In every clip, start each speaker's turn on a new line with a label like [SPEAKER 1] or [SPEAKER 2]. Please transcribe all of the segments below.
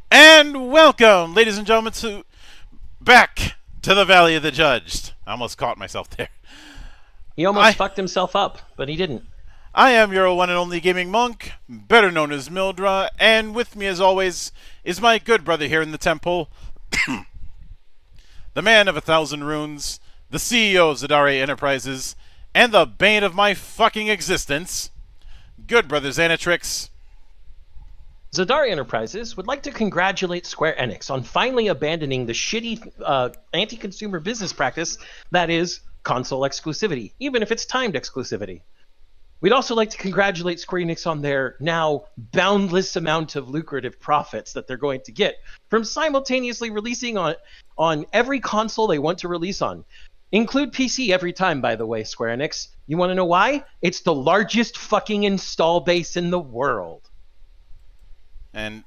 [SPEAKER 1] And welcome, ladies and gentlemen, back to the Valley of the Judged. I almost caught myself there.
[SPEAKER 2] He almost fucked himself up, but he didn't.
[SPEAKER 1] I am your one and only gaming monk, better known as Mildra, and with me as always is my good brother here in the temple, the man of 1,000 runes, the CEO of Zadare Enterprises, and the bane of my fucking existence, good brother Xanatrix.
[SPEAKER 2] Zadare Enterprises would like to congratulate Square Enix on finally abandoning the shitty anti-consumer business practice that is console exclusivity, even if it's timed exclusivity. We'd also like to congratulate Square Enix on their now boundless amount of lucrative profits that they're going to get from simultaneously releasing on every console they want to release on. Include PC every time, by the way, Square Enix. You want to know why? It's the largest fucking install base in the world.
[SPEAKER 1] And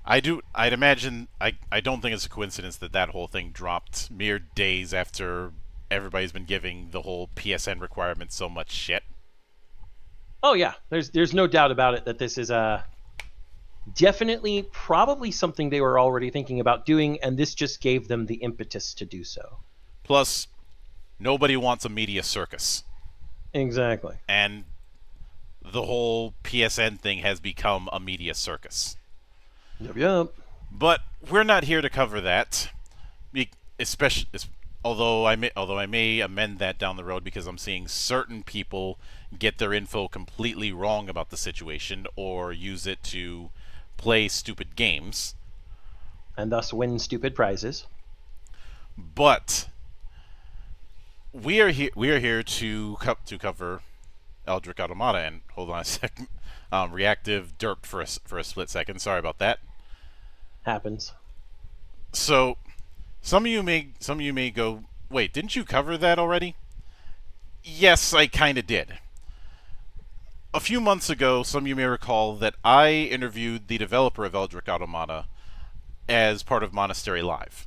[SPEAKER 1] I'd imagine, I don't think it's a coincidence that whole thing dropped mere days after everybody's been giving the whole PSN requirement so much shit.
[SPEAKER 2] Oh yeah, there's no doubt about it that this is definitely probably something they were already thinking about doing, and this just gave them the impetus to do so.
[SPEAKER 1] Plus, nobody wants a media circus.
[SPEAKER 2] Exactly.
[SPEAKER 1] And the whole PSN thing has become a media circus.
[SPEAKER 2] Yep.
[SPEAKER 1] But we're not here to cover that. Especially, although I may amend that down the road because I'm seeing certain people get their info completely wrong about the situation or use it to play stupid games.
[SPEAKER 2] And thus win stupid prizes.
[SPEAKER 1] But we are here. We are here to cover Eldritch Automata. And hold on a second. Reactive derped for a split second. Sorry about that.
[SPEAKER 2] Happens.
[SPEAKER 1] So some of you may go, wait, didn't you cover that already? Yes, I kind of did. A few months ago, some of you may recall that I interviewed the developer of Eldritch Automata as part of Monastery Live.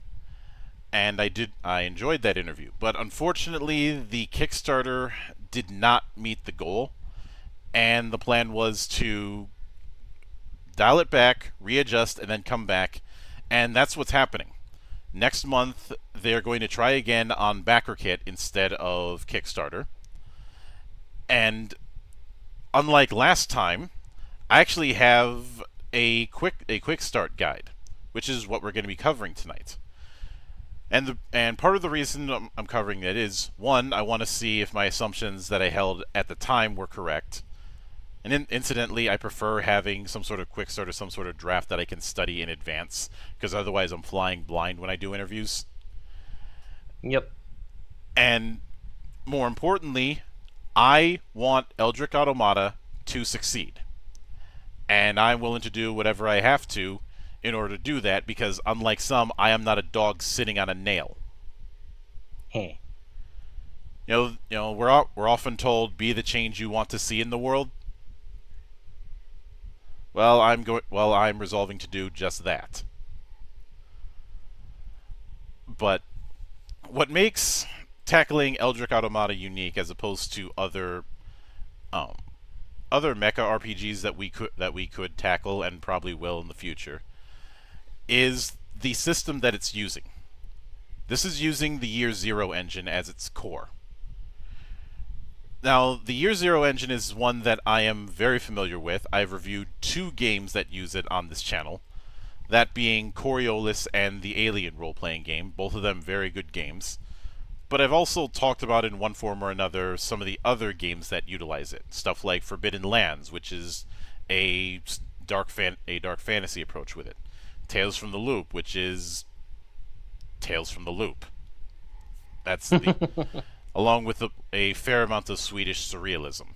[SPEAKER 1] And I enjoyed that interview. But unfortunately, the Kickstarter did not meet the goal. And the plan was to dial it back, readjust, and then come back. And that's what's happening. Next month, they're going to try again on BackerKit instead of Kickstarter. And unlike last time, I actually have a quick start guide, which is what we're going to be covering tonight. And part of the reason I'm covering it is, one, I want to see if my assumptions that I held at the time were correct. And incidentally, I prefer having some sort of quick start or some sort of draft that I can study in advance, because otherwise I'm flying blind when I do interviews.
[SPEAKER 2] Yep.
[SPEAKER 1] And more importantly, I want Eldritch Automata to succeed. And I'm willing to do whatever I have to in order to do that, because unlike some, I am not a dog sitting on a nail.
[SPEAKER 2] Hey.
[SPEAKER 1] We're often told, be the change you want to see in the world. Well, I'm resolving to do just that. But what makes tackling Eldritch Automata unique as opposed to other mecha RPGs that we could tackle and probably will in the future is the system that it's using. This is using the Year Zero engine as its core. Now, the Year Zero engine is one that I am very familiar with. I've reviewed 2 games that use it on this channel, that being Coriolis and the Alien role-playing game, both of them very good games. But I've also talked about in one form or another some of the other games that utilize it. Stuff like Forbidden Lands, which is a dark fantasy approach with it. Tales from the Loop, which is Tales from the Loop. That's the along with a fair amount of Swedish surrealism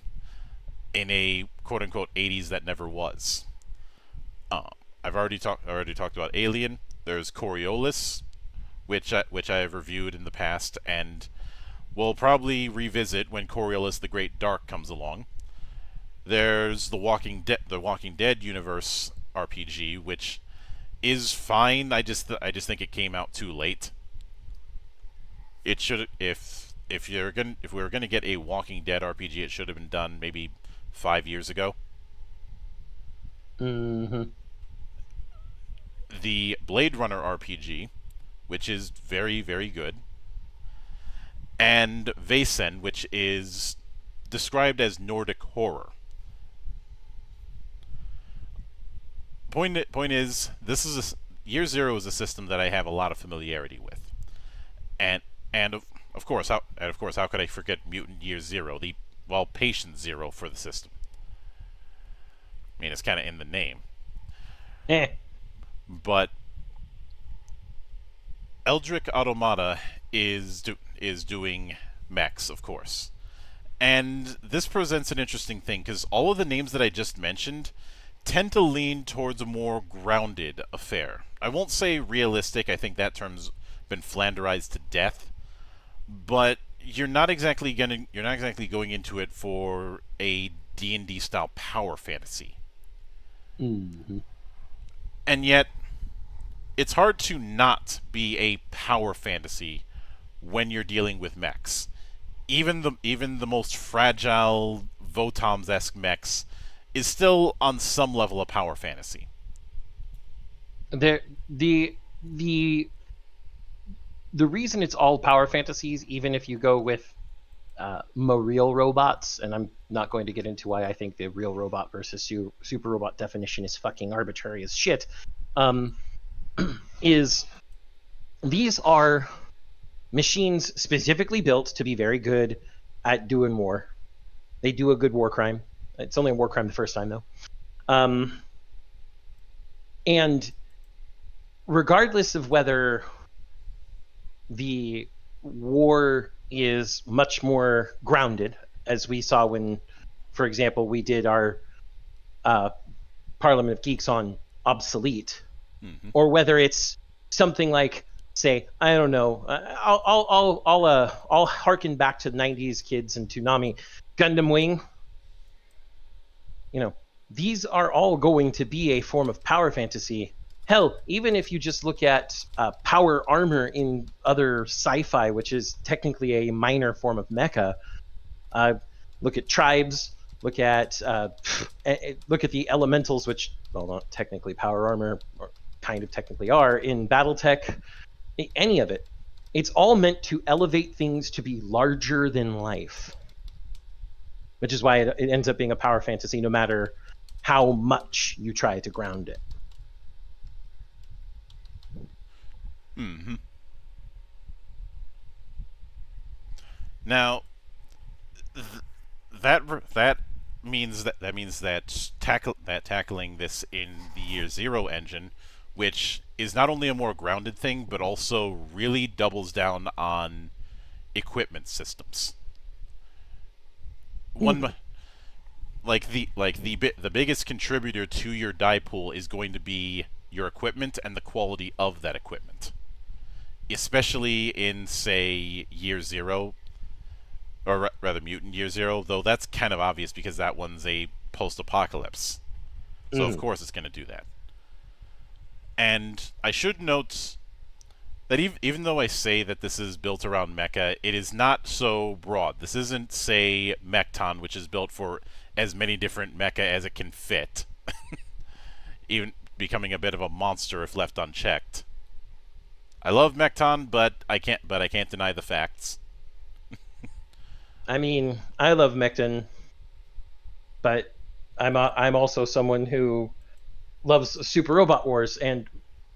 [SPEAKER 1] in a quote-unquote 80s that never was. I've already talked about Alien. There's Coriolis, which I have reviewed in the past, and we'll probably revisit when Coriolis the Great Dark comes along. There's the Walking Dead universe RPG, which is fine. I just think it came out too late. It should if we were gonna get a Walking Dead RPG, it should have been done maybe 5 years ago.
[SPEAKER 2] Mm-hmm.
[SPEAKER 1] The Blade Runner RPG, which is very, very good, and Vaesen, which is described as Nordic horror. Point is, Year Zero is a system that I have a lot of familiarity with, and of course, how could I forget Mutant Year Zero? Patient Zero for the system. I mean, it's kind of in the name. But Eldritch Automata is doing mechs, of course. And this presents an interesting thing, because all of the names that I just mentioned tend to lean towards a more grounded affair. I won't say realistic, I think that term's been flanderized to death, but you're not exactly going into it for a D&D style power fantasy.
[SPEAKER 2] Mm-hmm.
[SPEAKER 1] And yet, it's hard to not be a power fantasy when you're dealing with mechs. Even the most fragile Votoms-esque mechs is still on some level a power fantasy.
[SPEAKER 2] The reason it's all power fantasies, even if you go with real robots, and I'm not going to get into why I think the real robot versus super robot definition is fucking arbitrary as shit, is these are machines specifically built to be very good at doing war. They do a good war crime. It's only a war crime the first time, though. And regardless of whether the war is much more grounded, as we saw when, for example, we did our uh, Parliament of Geeks on obsolete,
[SPEAKER 1] Mm-hmm.
[SPEAKER 2] or whether it's something like, say, I don't know, I'll harken back to '90s kids and Toonami, Gundam Wing. You know, these are all going to be a form of power fantasy. Hell, even if you just look at power armor in other sci-fi, which is technically a minor form of mecha, uh, look at tribes, look at look at the elementals, which well, not technically power armor, or kind of technically are in BattleTech. Any of it, it's all meant to elevate things to be larger than life, which is why it ends up being a power fantasy, no matter how much you try to ground it.
[SPEAKER 1] Mm-hmm. Now, that means that tackling this in the Year Zero engine, which is not only a more grounded thing, but also really doubles down on equipment systems. One the biggest contributor to your die pool is going to be your equipment and the quality of that equipment, especially in say Year Zero, or rather Mutant Year Zero, though that's kind of obvious because that one's a post-apocalypse. So of
[SPEAKER 2] Mm.
[SPEAKER 1] course it's going to do that. And I should note that even though I say that this is built around mecha, it is not so broad. This isn't, say, Mechton, which is built for as many different mecha as it can fit, even becoming a bit of a monster if left unchecked. I love Mechton, but I can't deny the facts.
[SPEAKER 2] I mean, I love Mechton, but I'm also someone who loves Super Robot Wars, and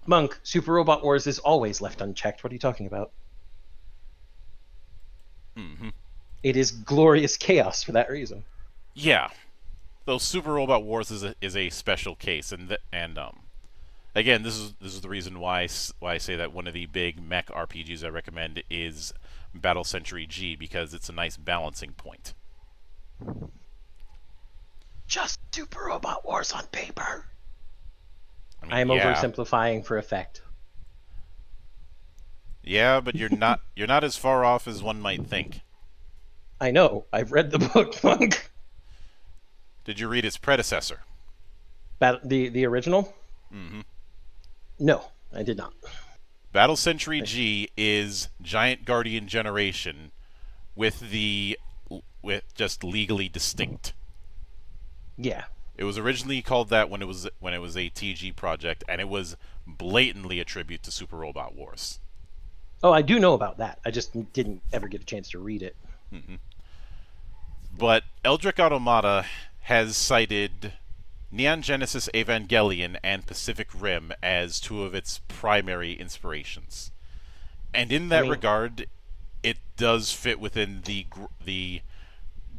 [SPEAKER 2] Monk, Super Robot Wars is always left unchecked. What are you talking about?
[SPEAKER 1] Mm-hmm.
[SPEAKER 2] It is glorious chaos for that reason.
[SPEAKER 1] Yeah, though Super Robot Wars is a special case, and again, this is the reason why I say that one of the big mech RPGs I recommend is Battle Century G, because it's a nice balancing point.
[SPEAKER 2] Just Super Robot Wars on paper.
[SPEAKER 1] I
[SPEAKER 2] I
[SPEAKER 1] mean,
[SPEAKER 2] am
[SPEAKER 1] yeah,
[SPEAKER 2] oversimplifying for effect.
[SPEAKER 1] yeah, but you're not as far off as one might think.
[SPEAKER 2] I know. I've read the book, Monk.
[SPEAKER 1] Did you read its predecessor?
[SPEAKER 2] The original?
[SPEAKER 1] Mm-hmm.
[SPEAKER 2] No, I did not.
[SPEAKER 1] Battle Century G is Giant Guardian Generation with just legally distinct.
[SPEAKER 2] Yeah.
[SPEAKER 1] It was originally called that when it was a TG project, and it was blatantly a tribute to Super Robot Wars.
[SPEAKER 2] Oh, I do know about that. I just didn't ever get a chance to read it.
[SPEAKER 1] Mm-hmm. But Eldritch Automata has cited Neon Genesis Evangelion and Pacific Rim as two of its primary inspirations. And in
[SPEAKER 2] I
[SPEAKER 1] that
[SPEAKER 2] mean,
[SPEAKER 1] regard, it does fit within the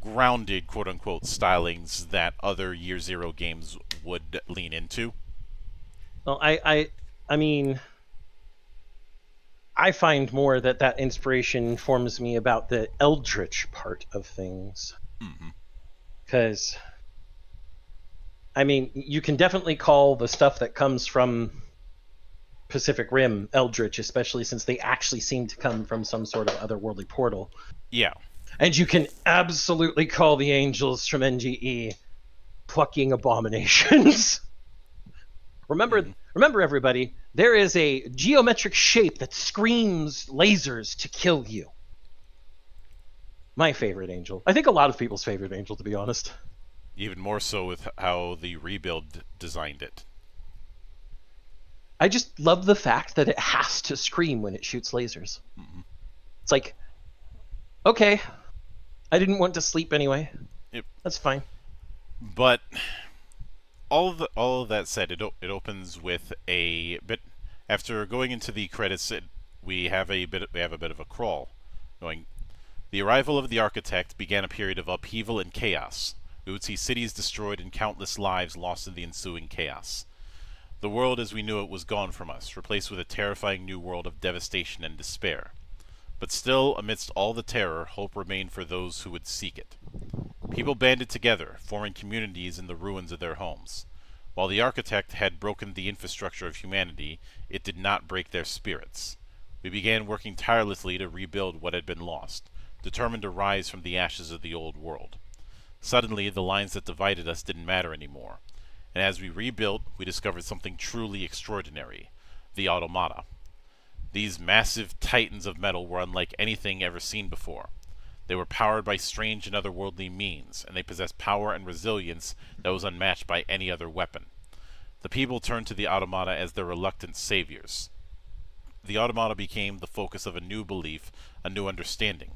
[SPEAKER 1] grounded quote unquote stylings that other Year Zero games would lean into.
[SPEAKER 2] well, I mean, I find more that that inspiration informs me about the Eldritch part of things.
[SPEAKER 1] Mm-hmm.
[SPEAKER 2] Because, I mean, you can definitely call the stuff that comes from Pacific Rim Eldritch, especially since they actually seem to come from some sort of otherworldly portal.
[SPEAKER 1] Yeah.
[SPEAKER 2] And you can absolutely call the angels from NGE plucking abominations.
[SPEAKER 1] Mm-hmm.
[SPEAKER 2] Remember, everybody, there is a geometric shape that screams lasers to kill you. My favorite angel. I think a lot of people's favorite angel, to be honest.
[SPEAKER 1] Even more so with how the rebuild designed it.
[SPEAKER 2] I just love the fact that it has to scream when it shoots lasers.
[SPEAKER 1] Mm-hmm.
[SPEAKER 2] It's like, okay, I didn't want to sleep anyway.
[SPEAKER 1] Yep.
[SPEAKER 2] That's fine.
[SPEAKER 1] But all of that said, it opens with a bit. After going into the credits, we have a bit of a crawl, going. The arrival of the architect began a period of upheaval and chaos. We would see cities destroyed and countless lives lost in the ensuing chaos. The world as we knew it was gone from us, replaced with a terrifying new world of devastation and despair. But still, amidst all the terror, hope remained for those who would seek it. People banded together, forming communities in the ruins of their homes. While the architect had broken the infrastructure of humanity, it did not break their spirits. We began working tirelessly to rebuild what had been lost, determined to rise from the ashes of the old world. Suddenly, the lines that divided us didn't matter anymore, and as we rebuilt, we discovered something truly extraordinary: the Automata. These massive titans of metal were unlike anything ever seen before. They were powered by strange and otherworldly means, and they possessed power and resilience that was unmatched by any other weapon. The people turned to the Automata as their reluctant saviors. The Automata became the focus of a new belief, a new understanding.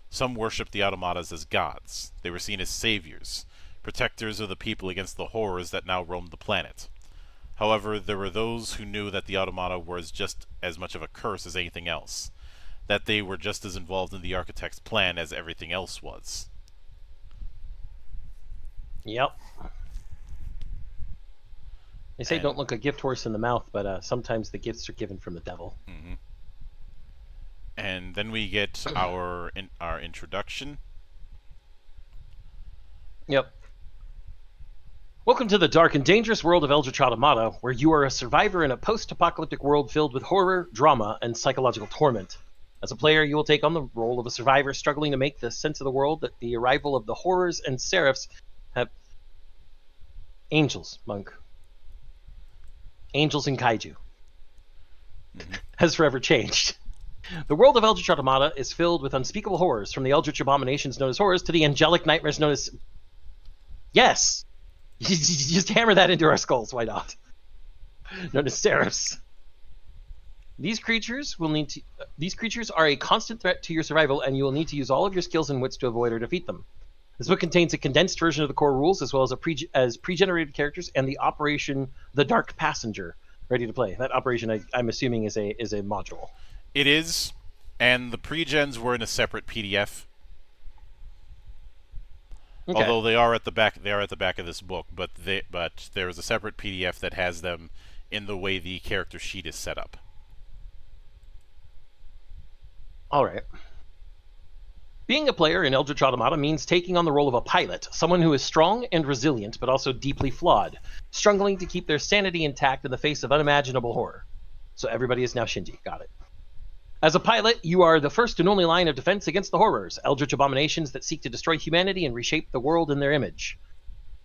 [SPEAKER 1] Some worshipped the Automatas as gods. They were seen as saviors, protectors of the people against the horrors that now roamed the planet. However, there were those who knew that the Automata were just as much of a curse as anything else, that they were just as involved in the architect's plan as everything else was.
[SPEAKER 2] Yep. They say
[SPEAKER 1] And-
[SPEAKER 2] don't look a gift horse in the mouth, but sometimes the gifts are given from the devil.
[SPEAKER 1] And then we get our introduction.
[SPEAKER 2] Yep. Welcome to the dark and dangerous world of Eldritch Automata, where you are a survivor in a post-apocalyptic world filled with horror, drama, and psychological torment. As a player, you will take on the role of a survivor struggling to make the sense of the world that the arrival of the horrors and seraphs have... Angels, Monk. Angels and kaiju. Has forever changed. The world of Eldritch Automata is filled with unspeakable horrors, from the Eldritch abominations known as horrors to the angelic nightmares known as... Yes! Just hammer that into our skulls, why not? Known as seraphs. These creatures are a constant threat to your survival, and you will need to use all of your skills and wits to avoid or defeat them. This book contains a condensed version of the core rules, as well as pre-generated characters and the Operation The Dark Passenger ready to play. That operation, I'm assuming, is a module.
[SPEAKER 1] It is, and the pre-gens were in a separate PDF.
[SPEAKER 2] Okay.
[SPEAKER 1] Although they are at the back of this book, but there is a separate PDF that has them in the way the character sheet is set up.
[SPEAKER 2] All right. Being a player in Eldritch Automata means taking on the role of a pilot, someone who is strong and resilient, but also deeply flawed, struggling to keep their sanity intact in the face of unimaginable horror. So everybody is now Shinji. Got it. As a pilot, you are the first and only line of defense against the horrors, eldritch abominations that seek to destroy humanity and reshape the world in their image.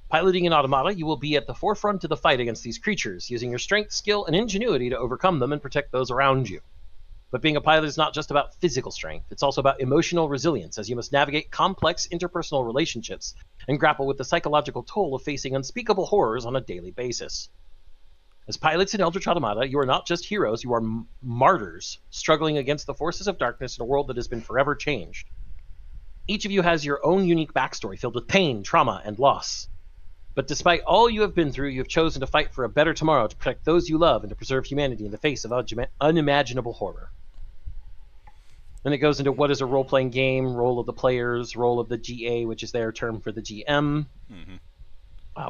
[SPEAKER 2] Piloting an Automata, you will be at the forefront of the fight against these creatures, using your strength, skill, and ingenuity to overcome them and protect those around you. But being a pilot is not just about physical strength, it's also about emotional resilience, as you must navigate complex interpersonal relationships and grapple with the psychological toll of facing unspeakable horrors on a daily basis. As pilots in Eldritch Automata, you are not just heroes, you are martyrs, struggling against the forces of darkness in a world that has been forever changed. Each of you has your own unique backstory filled with pain, trauma, and loss. But despite all you have been through, you have chosen to fight for a better tomorrow, to protect those you love, and to preserve humanity in the face of unimaginable horror. Then it goes into what is a role-playing game, role of the players, role of the GA, which is their term for the GM.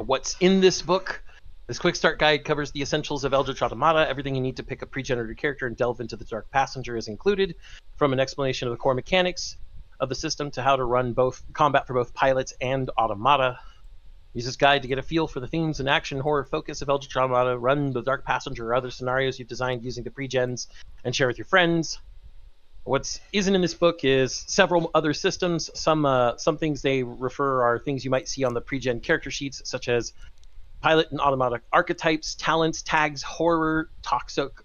[SPEAKER 2] What's in this book? This Quickstart guide covers the essentials of Eldritch Automata. Everything you need to pick a pre-generated character and delve into the Dark Passenger is included, from an explanation of the core mechanics of the system to how to run both combat for both pilots and Automata. Use this guide to get a feel for the themes and action horror focus of Eldritch Automata. Run the Dark Passenger or other scenarios you've designed using the pre-gens and share with your friends. What isn't in this book is several other systems. Some things they refer are things you might see on the pre-gen character sheets, such as pilot and Automata archetypes, talents, tags, horror, toxicosis,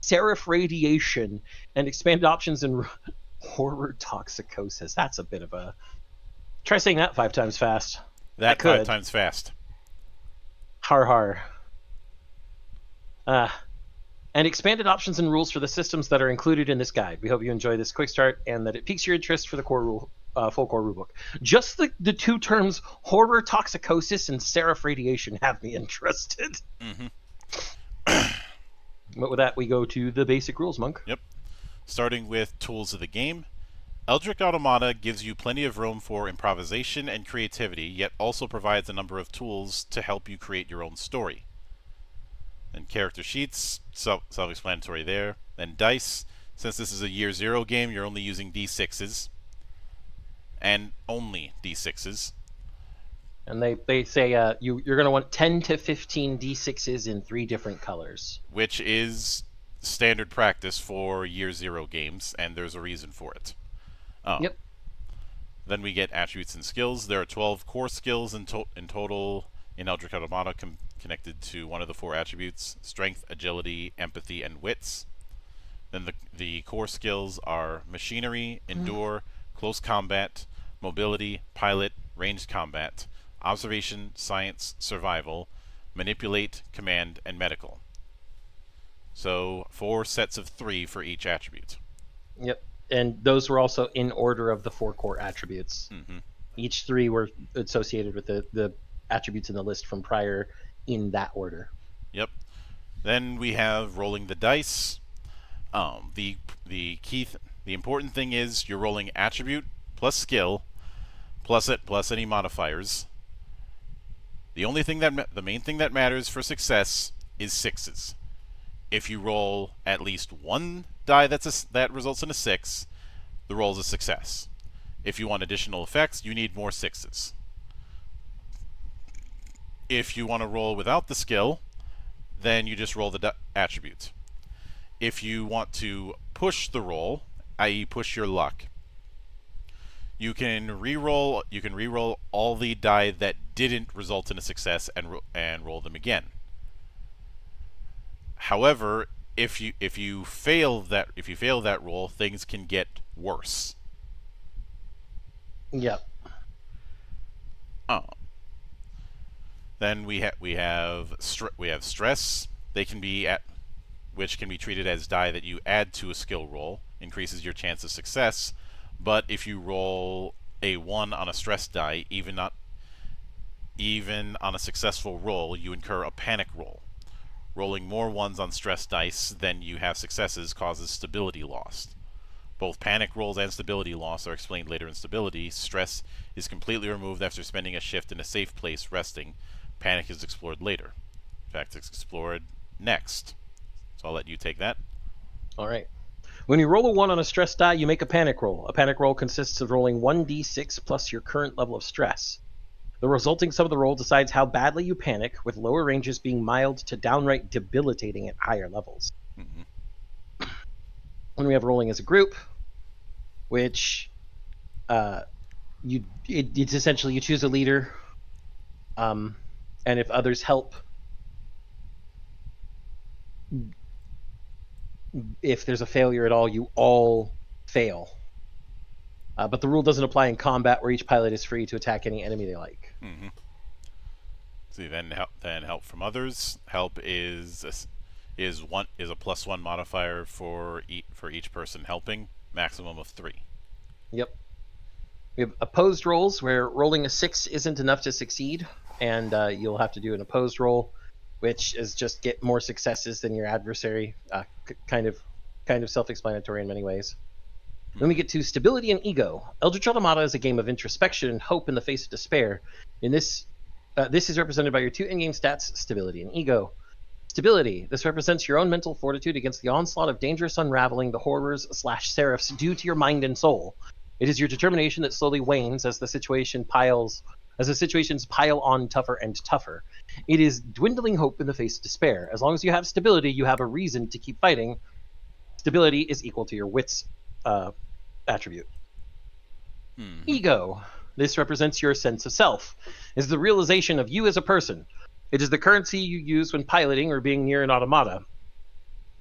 [SPEAKER 2] seraph radiation, and expanded options in horror toxicosis. That's a bit of a... Try saying that 5 times fast.
[SPEAKER 1] That 5 times fast.
[SPEAKER 2] Har. And expanded options and rules for the systems that are included in this guide. We hope you enjoy this quick start and that it piques your interest for the core rule, full core rulebook. Just the two terms horror toxicosis and seraph radiation have me interested. But with that, we go to the basic rules, Monk.
[SPEAKER 1] Yep. Starting with tools of the game. Eldritch Automata gives you plenty of room for improvisation and creativity, yet also provides a number of tools to help you create your own story. Then character sheets, self-explanatory there. Then dice, since this is a year zero game, you're only using d6s, and only d6s.
[SPEAKER 2] And they say you're going to want 10 to 15 d6s in 3 different colors.
[SPEAKER 1] Which is standard practice for year zero games, and there's a reason for it.
[SPEAKER 2] Yep.
[SPEAKER 1] Then we get attributes and skills. There are 12 core skills in total in Eldritch Automata connected to one of the 4 attributes: strength, agility, empathy, and wits. Then the core skills are machinery, endure, close combat, mobility, pilot, ranged combat, observation, science, survival, manipulate, command, and medical. So 4 sets of 3 for each attribute.
[SPEAKER 2] Yep. And those were also in order of the 4 core attributes.
[SPEAKER 1] Mm-hmm.
[SPEAKER 2] Each 3 were associated with the attributes in the list from prior in that order.
[SPEAKER 1] Yep. Then we have rolling the dice. The important thing is you're rolling attribute plus skill plus any modifiers. The main thing that matters for success is 6s. If you roll at least 1 die that results in a 6, the roll is a success. If you want additional effects, you need more 6s. If you want to roll without the skill, then you just roll the attribute. If you want to push the roll, i.e. push your luck, you can re-roll all the die that didn't result in a success and roll them again. However, if you fail that roll, things can get worse.
[SPEAKER 2] Yep.
[SPEAKER 1] Then we have stress. Which can be treated as die that you add to a skill roll, increases your chance of success. But if you roll a 1 on a stress die, even on a successful roll, you incur a panic roll. Rolling more 1s on stress dice than you have successes causes stability loss. Both panic rolls and stability loss are explained later in stability. Stress is completely removed after spending a shift in a safe place resting. Panic is explored later. In fact, it's explored next. So I'll let you take that.
[SPEAKER 2] All right. When you roll a 1 on a stress die, you make a panic roll. A panic roll consists of rolling 1d6 plus your current level of stress. The resulting sum of the roll decides how badly you panic, with lower ranges being mild to downright debilitating at higher levels.
[SPEAKER 1] Mm-hmm.
[SPEAKER 2] When we have rolling as a group, which it's essentially you choose a leader, and if others help, if there's a failure at all, you all fail. But the rule doesn't apply in combat, where each pilot is free to attack any enemy they like.
[SPEAKER 1] Mm-hmm. See, then help from others. Help is a +1 modifier for each person helping, maximum of 3.
[SPEAKER 2] Yep. We have opposed rolls, where rolling a 6 isn't enough to succeed, and you'll have to do an opposed roll, which is just get more successes than your adversary. Kind of self-explanatory in many ways. Then we get to stability and ego. Eldritch Automata is a game of introspection and hope in the face of despair. In this is represented by your 2 in-game stats, stability and ego. Stability. This represents your own mental fortitude against the onslaught of dangerous unraveling, the horrors/seraphs due to your mind and soul. It is your determination that slowly wanes as the situations pile on tougher and tougher. It is dwindling hope in the face of despair. As long as you have stability, you have a reason to keep fighting. Stability is equal to your wits attribute. Ego. This represents your sense of self. It is the realization of you as a person. It is the currency you use when piloting or being near an automata.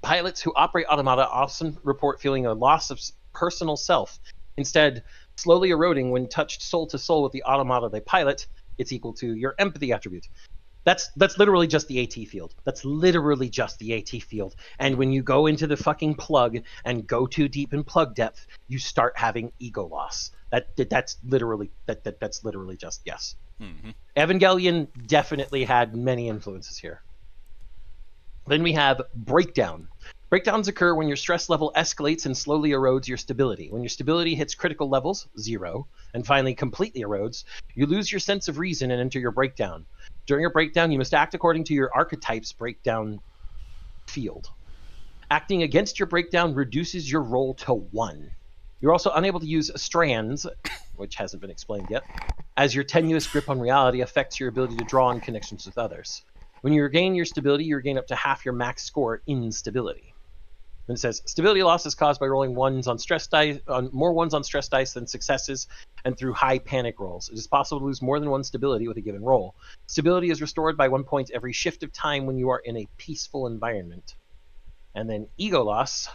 [SPEAKER 2] Pilots who operate automata often report feeling a loss of personal self. Instead, slowly eroding when touched soul to soul with the automata they pilot. It's equal to your empathy attribute. That's literally just the AT field. That's literally just the AT field. And when you go into the fucking plug and go too deep in plug depth, you start having ego loss. That's literally just yes.
[SPEAKER 1] Mm-hmm.
[SPEAKER 2] Evangelion definitely had many influences here. Then we have breakdown. Breakdowns occur when your stress level escalates and slowly erodes your stability. When your stability hits critical levels, 0, and finally completely erodes, you lose your sense of reason and enter your breakdown. During a breakdown, you must act according to your archetype's breakdown field. Acting against your breakdown reduces your roll to 1. You're also unable to use strands, which hasn't been explained yet, as your tenuous grip on reality affects your ability to draw on connections with others. When you regain your stability, you regain up to half your max score in stability. Then it says stability loss is caused by rolling ones on stress dice, on more ones on stress dice than successes, and through high panic rolls. It is possible to lose more than one stability with a given roll. Stability is restored by 1 point every shift of time when you are in a peaceful environment. And then ego loss.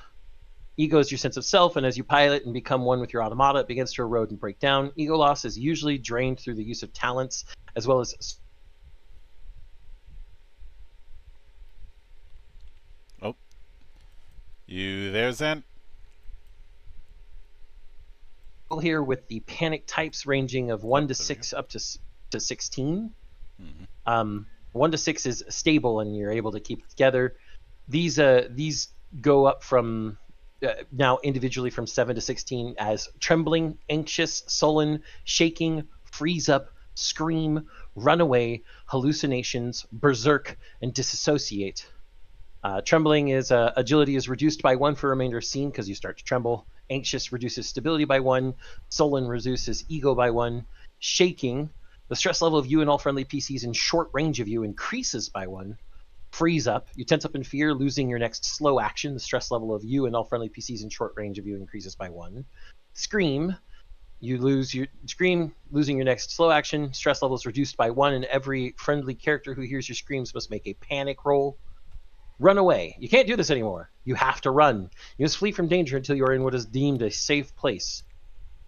[SPEAKER 2] Ego is your sense of self, and as you pilot and become one with your automata, it begins to erode and break down. Ego loss is usually drained through the use of talents, as well as...
[SPEAKER 1] Oh. You there, Zen?
[SPEAKER 2] Here with the panic types ranging of 1 to 6 up to 16. 1 to 6 is stable, and you're able to keep it together. These go up from now individually from 7 to 16 as trembling, anxious, sullen, shaking, freeze up, scream, runaway, hallucinations, berserk, and disassociate. Trembling is agility is reduced by 1 for remainder of scene because you start to tremble. Anxious reduces stability by 1. Sullen reduces ego by 1. Shaking, the stress level of you and all friendly PCs in short range of you increases by 1. Freeze up, you tense up in fear, losing your next slow action. The stress level of you and all friendly PCs in short range of you increases by 1. Scream, you lose your scream, losing your next slow action. Stress level is reduced by 1, and every friendly character who hears your screams must make a panic roll. Run away. You can't do this anymore. You have to run. You must flee from danger until you are in what is deemed a safe place.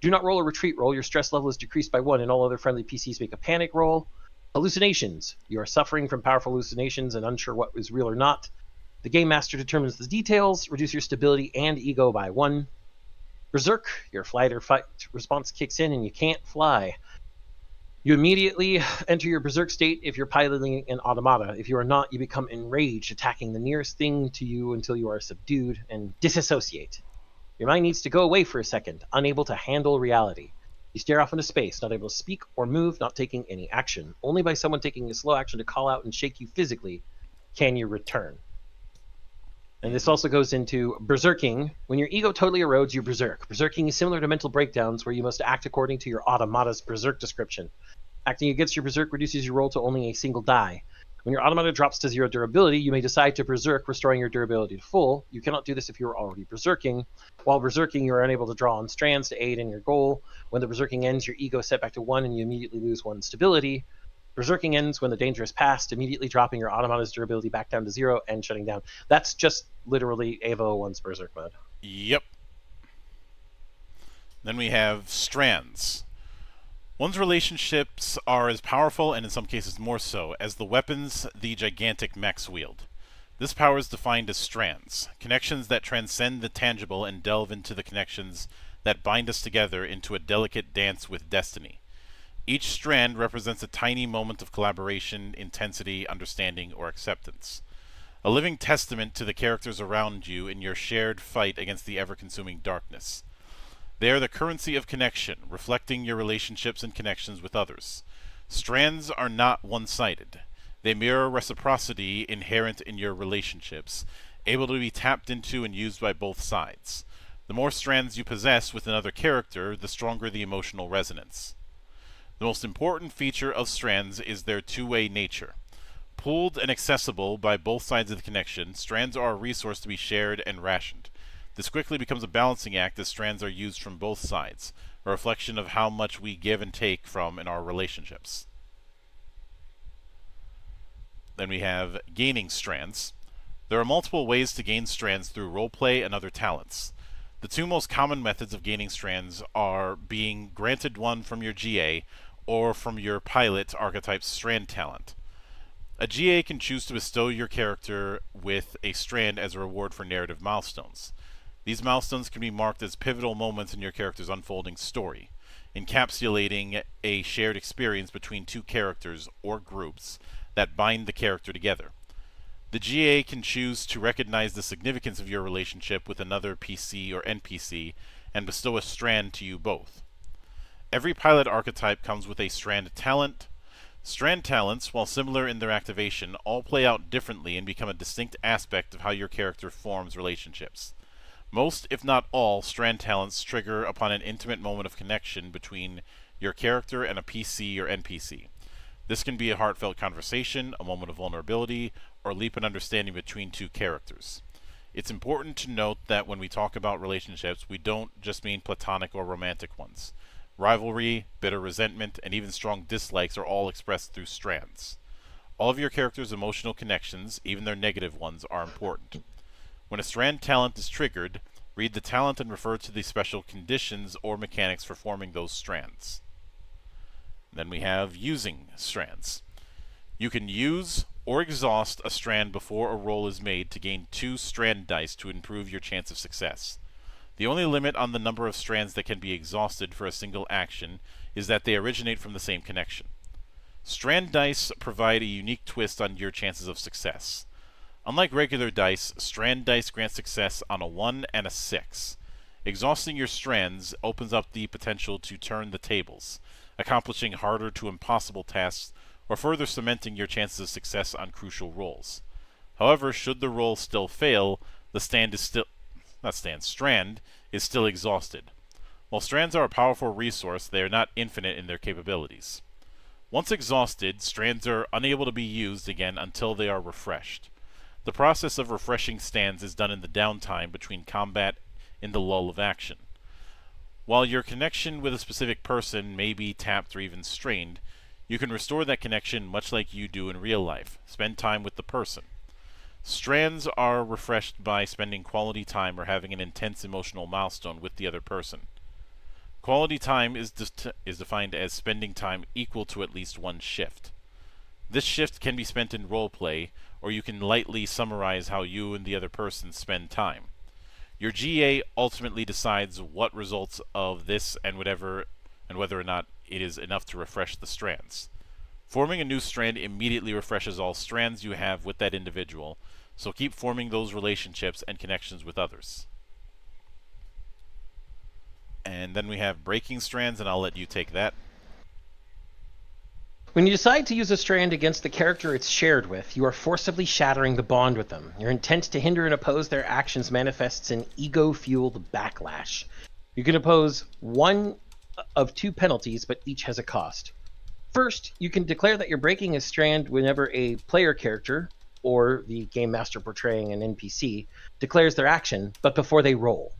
[SPEAKER 2] Do not roll a retreat roll. Your stress level is decreased by 1, and all other friendly PCs make a panic roll. Hallucinations. You are suffering from powerful hallucinations and unsure what is real or not. The game master determines the details. Reduce your stability and ego by 1. Berserk. Your flight or fight response kicks in and you can't fly. You immediately enter your berserk state if you're piloting an automata. If you are not, you become enraged, attacking the nearest thing to you until you are subdued, and disassociate. Your mind needs to go away for a second, unable to handle reality. You stare off into space, not able to speak or move, not taking any action. Only by someone taking a slow action to call out and shake you physically can you return. And this also goes into berserking. When your ego totally erodes, you berserk. Berserking is similar to mental breakdowns, where you must act according to your automata's berserk description. Acting against your berserk reduces your roll to only a single die. When your automata drops to 0 durability, you may decide to berserk, restoring your durability to full. You cannot do this if you are already berserking. While berserking, you are unable to draw on strands to aid in your goal. When the berserking ends, your ego is set back to 1 and you immediately lose 1 stability. Berserking ends when the danger is past, immediately dropping your automata's durability back down to 0 and shutting down. That's just literally Ava 01's berserk mode.
[SPEAKER 1] Yep. Then we have strands. One's relationships are as powerful, and in some cases more so, as the weapons the gigantic mechs wield. This power is defined as strands, connections that transcend the tangible and delve into the connections that bind us together into a delicate dance with destiny. Each strand represents a tiny moment of collaboration, intensity, understanding, or acceptance. A living testament to the characters around you in your shared fight against the ever-consuming darkness. They are the currency of connection, reflecting your relationships and connections with others. Strands are not one-sided. They mirror reciprocity inherent in your relationships, able to be tapped into and used by both sides. The more strands you possess with another character, the stronger the emotional resonance. The most important feature of strands is their two-way nature. Pooled and accessible by both sides of the connection, strands are a resource to be shared and rationed. This quickly becomes a balancing act as strands are used from both sides, a reflection of how much we give and take from in our relationships. Then we have gaining strands. There are multiple ways to gain strands through roleplay and other talents. The two most common methods of gaining strands are being granted one from your GA or from your pilot archetype's strand talent. A GA can choose to bestow your character with a strand as a reward for narrative milestones. These milestones can be marked as pivotal moments in your character's unfolding story, encapsulating a shared experience between two characters or groups that bind the character together. The GA can choose to recognize the significance of your relationship with another PC or NPC and bestow a strand to you both. Every pilot archetype comes with a strand talent. Strand talents, while similar in their activation, all play out differently and become a distinct aspect of how your character forms relationships. Most, if not all, strand talents trigger upon an intimate moment of connection between your character and a PC or NPC. This can be a heartfelt conversation, a moment of vulnerability, or a leap in understanding between two characters. It's important to note that when we talk about relationships, we don't just mean platonic or romantic ones. Rivalry, bitter resentment, and even strong dislikes are all expressed through strands. All of your characters' emotional connections, even their negative ones, are important. When a strand talent is triggered, read the talent and refer to the special conditions or mechanics for forming those strands. Then we have using strands. You can use or exhaust a strand before a roll is made to gain 2 strand dice to improve your chance of success. The only limit on the number of strands that can be exhausted for a single action is that they originate from the same connection. Strand dice provide a unique twist on your chances of success. Unlike regular dice, strand dice grant success on a 1 and a 6. Exhausting your strands opens up the potential to turn the tables, accomplishing harder to impossible tasks or further cementing your chances of success on crucial rolls. However, should the roll still fail, the strand is still exhausted. While strands are a powerful resource, they are not infinite in their capabilities. Once exhausted, strands are unable to be used again until they are refreshed. The process of refreshing stands is done in the downtime between combat in the lull of action. While your connection with a specific person may be tapped or even strained, you can restore that connection much like you do in real life. Spend time with the person. Strands are refreshed by spending quality time or having an intense emotional milestone with the other person. Quality time is defined as spending time equal to at least 1 shift. This shift can be spent in roleplay, or you can lightly summarize how you and the other person spend time. Your GA ultimately decides what results of this and whether or not it is enough to refresh the strands. Forming a new strand immediately refreshes all strands you have with that individual, so keep forming those relationships and connections with others. And then we have breaking strands, and I'll let you take that.
[SPEAKER 2] When you decide to use a strand against the character it's shared with, you are forcibly shattering the bond with them. Your intent to hinder and oppose their actions manifests in ego-fueled backlash. You can oppose one of 2 penalties, but each has a cost. First, you can declare that you're breaking a strand whenever a player character, or the game master portraying an NPC, declares their action, but before they roll.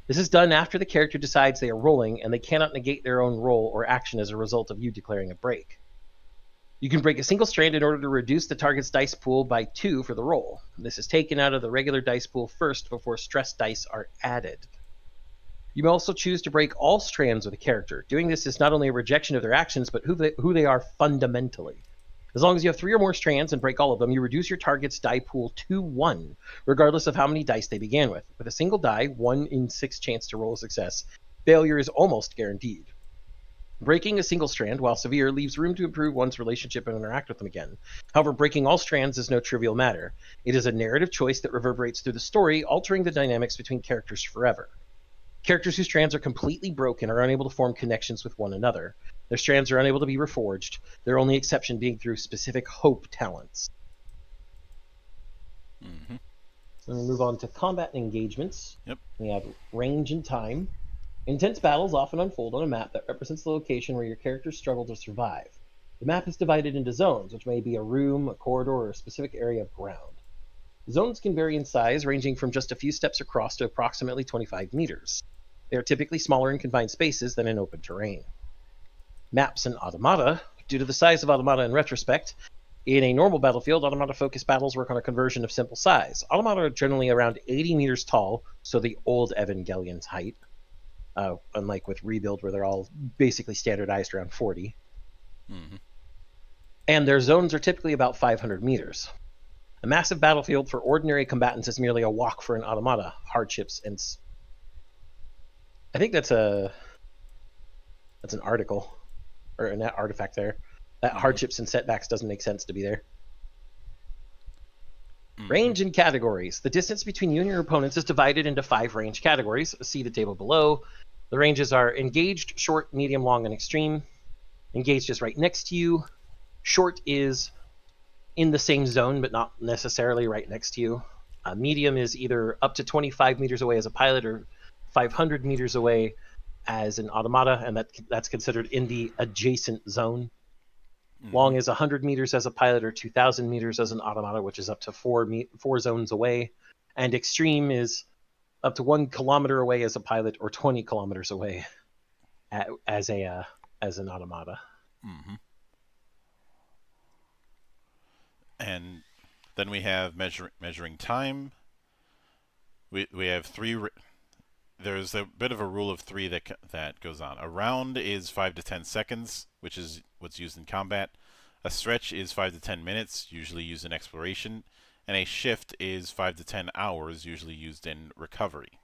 [SPEAKER 2] This is done after the character decides they are rolling, and they cannot negate their own roll or action as a result of you declaring a break. You can break a single strand in order to reduce the target's dice pool by 2 for the roll. This is taken out of the regular dice pool first before stress dice are added. You may also choose to break all strands with a character. Doing this is not only a rejection of their actions, but who they are fundamentally. As long as you have 3 or more strands and break all of them, you reduce your target's die pool to 1, regardless of how many dice they began with. With a single die, 1 in 6 chance to roll a success, failure is almost guaranteed. Breaking a single strand, while severe, leaves room to improve one's relationship and interact with them again. However, breaking all strands is no trivial matter. It is a narrative choice that reverberates through the story, altering the dynamics between characters forever. Characters whose strands are completely broken are unable to form connections with one another. Their strands are unable to be reforged, their only exception being through specific hope talents.
[SPEAKER 1] Mm-hmm.
[SPEAKER 2] Then we move on to combat and engagements.
[SPEAKER 1] Yep.
[SPEAKER 2] We have range and time. Intense battles often unfold on a map that represents the location where your characters struggle to survive. The map is divided into zones, which may be a room, a corridor, or a specific area of ground. Zones can vary in size, ranging from just a few steps across to approximately 25 meters. They are typically smaller in confined spaces than in open terrain. Maps and Automata. Due to the size of Automata in retrospect, in a normal battlefield, Automata-focused battles work on a conversion of simple size. Automata are generally around 80 meters tall, so the old Evangelion's height. Unlike with Rebuild, where they're all basically standardized around 40.
[SPEAKER 1] Mm-hmm.
[SPEAKER 2] And their zones are typically about 500 meters. A massive battlefield for ordinary combatants is merely a walk for an automata. Hardships and... I think that's an article, or an artifact there. That hardships and setbacks doesn't make sense to be there. Range and categories. The distance between you and your opponents is divided into 5 range categories. See the table below. The ranges are engaged, short, medium, long, and extreme. Engaged is right next to you. Short is in the same zone, but not necessarily right next to you. Medium is either up to 25 meters away as a pilot or 500 meters away as an automata, and that's considered in the adjacent zone. Long is 100 meters as a pilot or 2,000 meters as an automata, which is up to 4 zones away. And extreme is up to 1 kilometer away as a pilot or 20 kilometers away as an automata.
[SPEAKER 1] And then we have measuring time. We have 3. There's a bit of a rule of 3 that goes on. A round is 5 to 10 seconds, which is what's used in combat. A stretch is 5 to 10 minutes, usually used in exploration. And a shift is 5 to 10 hours, usually used in recovery.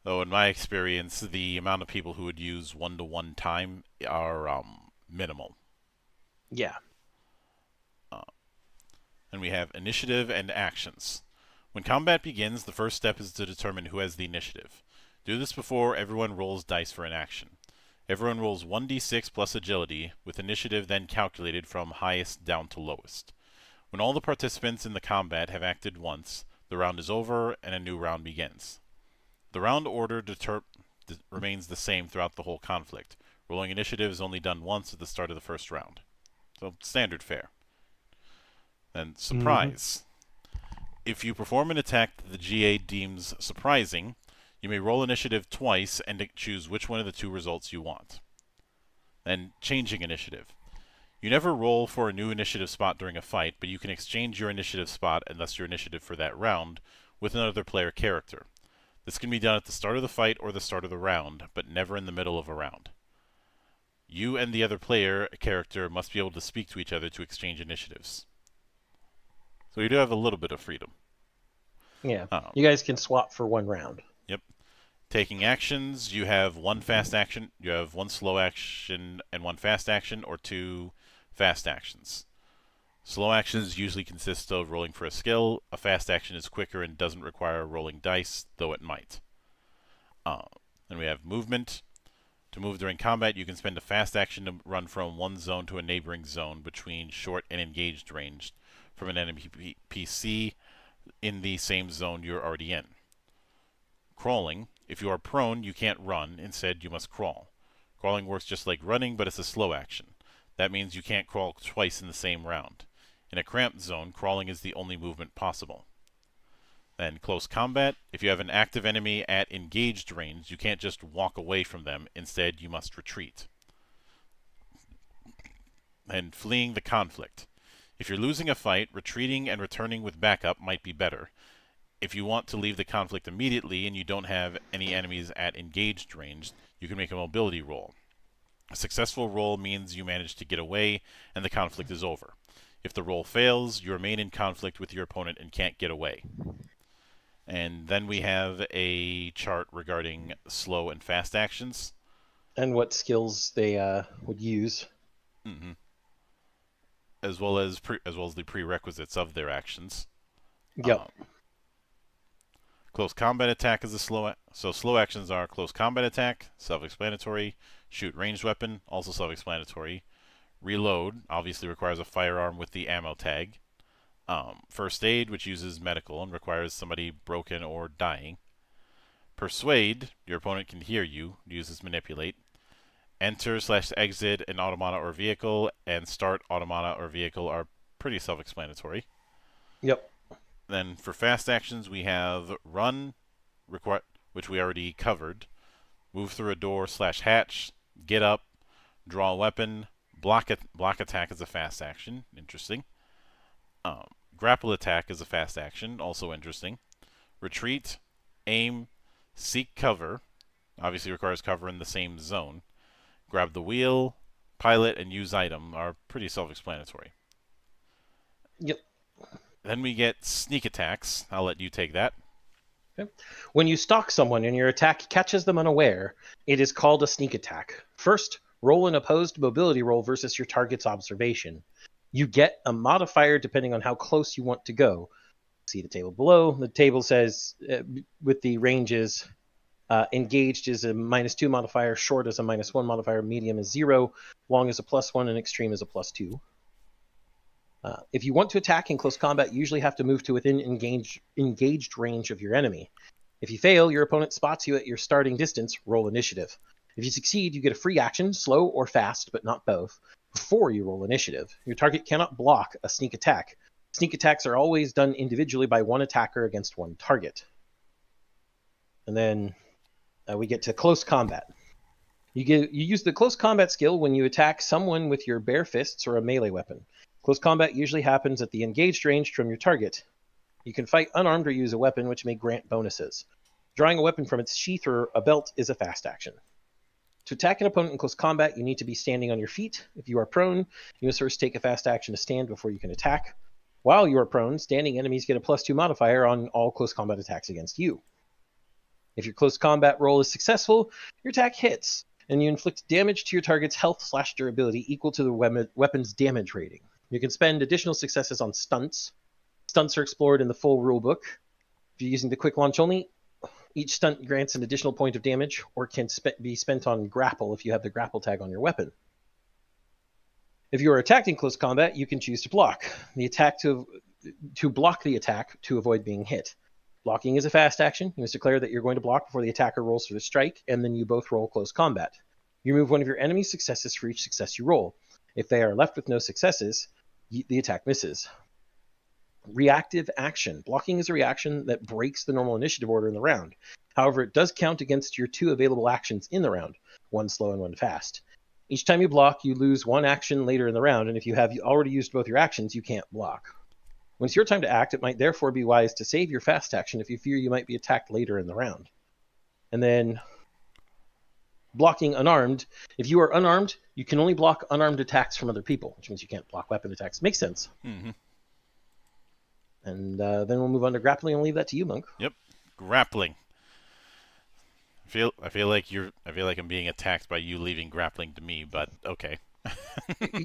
[SPEAKER 1] Though in my experience, the amount of people who would use 1-to-1 time are minimal.
[SPEAKER 2] Yeah.
[SPEAKER 1] And we have initiative and actions. When combat begins, the first step is to determine who has the initiative. Do this before everyone rolls dice for an action. Everyone rolls 1d6 plus agility, with initiative then calculated from highest down to lowest. When all the participants in the combat have acted once, the round is over and a new round begins. The round order remains the same throughout the whole conflict. Rolling initiative is only done once at the start of the first round. So, standard fare. Then, surprise. If you perform an attack that the GA deems surprising, you may roll initiative twice and choose which one of the 2 results you want. Then, changing initiative. You never roll for a new initiative spot during a fight, but you can exchange your initiative spot, and thus your initiative for that round, with another player character. This can be done at the start of the fight or the start of the round, but never in the middle of a round. You and the other player character must be able to speak to each other to exchange initiatives. So you do have a little bit of freedom.
[SPEAKER 2] Yeah. You guys can swap for 1 round.
[SPEAKER 1] Yep. Taking actions, you have 1 fast action, you have 1 slow action and 1 fast action, or 2 fast actions. Slow actions usually consist of rolling for a skill. A fast action is quicker and doesn't require rolling dice, though it might. Then we have movement. To move during combat, you can spend a fast action to run from one zone to a neighboring zone between short and engaged range from an enemy PC in the same zone you're already in. Crawling. If you are prone, you can't run. Instead, you must crawl. Crawling works just like running, but it's a slow action. That means you can't crawl twice in the same round. In a cramped zone, crawling is the only movement possible. Then close combat. If you have an active enemy at engaged range, you can't just walk away from them. Instead, you must retreat. And fleeing the conflict. If you're losing a fight, retreating and returning with backup might be better. If you want to leave the conflict immediately and you don't have any enemies at engaged range, you can make a mobility roll. A successful roll means you manage to get away and the conflict is over. If the roll fails, you remain in conflict with your opponent and can't get away. And then we have a chart regarding slow and fast actions.
[SPEAKER 2] And what skills they would use.
[SPEAKER 1] As well as the prerequisites of their actions.
[SPEAKER 2] Yep.
[SPEAKER 1] Close combat attack is a slow actions are close combat attack, self-explanatory. Shoot ranged weapon, also self-explanatory. Reload obviously requires a firearm with the ammo tag. First aid, which uses medical and requires somebody broken or dying. Persuade, your opponent can hear you, uses manipulate. Enter/exit an automata or vehicle, and start automata or vehicle are pretty self-explanatory.
[SPEAKER 2] Yep.
[SPEAKER 1] Then for fast actions, we have run, which we already covered. Move through a door/hatch, get up, draw a weapon, block attack is a fast action, interesting. Grapple attack is a fast action, also interesting. Retreat, aim, seek cover, obviously requires cover in the same zone. Grab the wheel, pilot, and use item are pretty self-explanatory.
[SPEAKER 2] Yep.
[SPEAKER 1] Then we get sneak attacks. I'll let you take that.
[SPEAKER 2] Okay. When you stalk someone and your attack catches them unaware, it is called a sneak attack. First, roll an opposed mobility roll versus your target's observation. You get a modifier depending on how close you want to go. See the table below. The table says with the ranges, engaged is a -2 modifier, short is a -1 modifier, medium is 0, long is a +1, and extreme is a +2. If you want to attack in close combat, you usually have to move to within engaged range of your enemy. If you fail, your opponent spots you at your starting distance, roll initiative. If you succeed, you get a free action, slow or fast, but not both, before you roll initiative. Your target cannot block a sneak attack. Sneak attacks are always done individually by one attacker against one target. And then we get to close combat. You use the close combat skill when you attack someone with your bare fists or a melee weapon. Close combat usually happens at the engaged range from your target. You can fight unarmed or use a weapon, which may grant bonuses. Drawing a weapon from its sheath or a belt is a fast action. To attack an opponent in close combat, you need to be standing on your feet. If you are prone, you must first take a fast action to stand before you can attack. While you are prone, standing enemies get a +2 modifier on all close combat attacks against you. If your close combat roll is successful, your attack hits, and you inflict damage to your target's health/durability equal to the weapon's damage rating. You can spend additional successes on stunts. Stunts are explored in the full rulebook. If you're using the quick launch only, each stunt grants an additional point of damage, or can be spent on grapple if you have the grapple tag on your weapon. If you are attacked in close combat, you can choose to block the attack to block the attack to avoid being hit. Blocking is a fast action. You must declare that you're going to block before the attacker rolls for the strike, and then you both roll close combat. You remove one of your enemy's successes for each success you roll. If they are left with no successes, the attack misses. Reactive action. Blocking is a reaction that breaks the normal initiative order in the round. However, it does count against your 2 available actions in the round, one slow and one fast. Each time you block, you lose 1 action later in the round, and if you have already used both your actions, you can't block. When it's your time to act, it might therefore be wise to save your fast action if you fear you might be attacked later in the round. And then blocking unarmed. If you are unarmed, you can only block unarmed attacks from other people, which means you can't block weapon attacks. Makes sense.
[SPEAKER 1] Mm-hmm.
[SPEAKER 2] And then we'll move on to grappling and leave that to you, Monk.
[SPEAKER 1] Yep, grappling. I feel like I'm being attacked by you leaving grappling to me, but okay.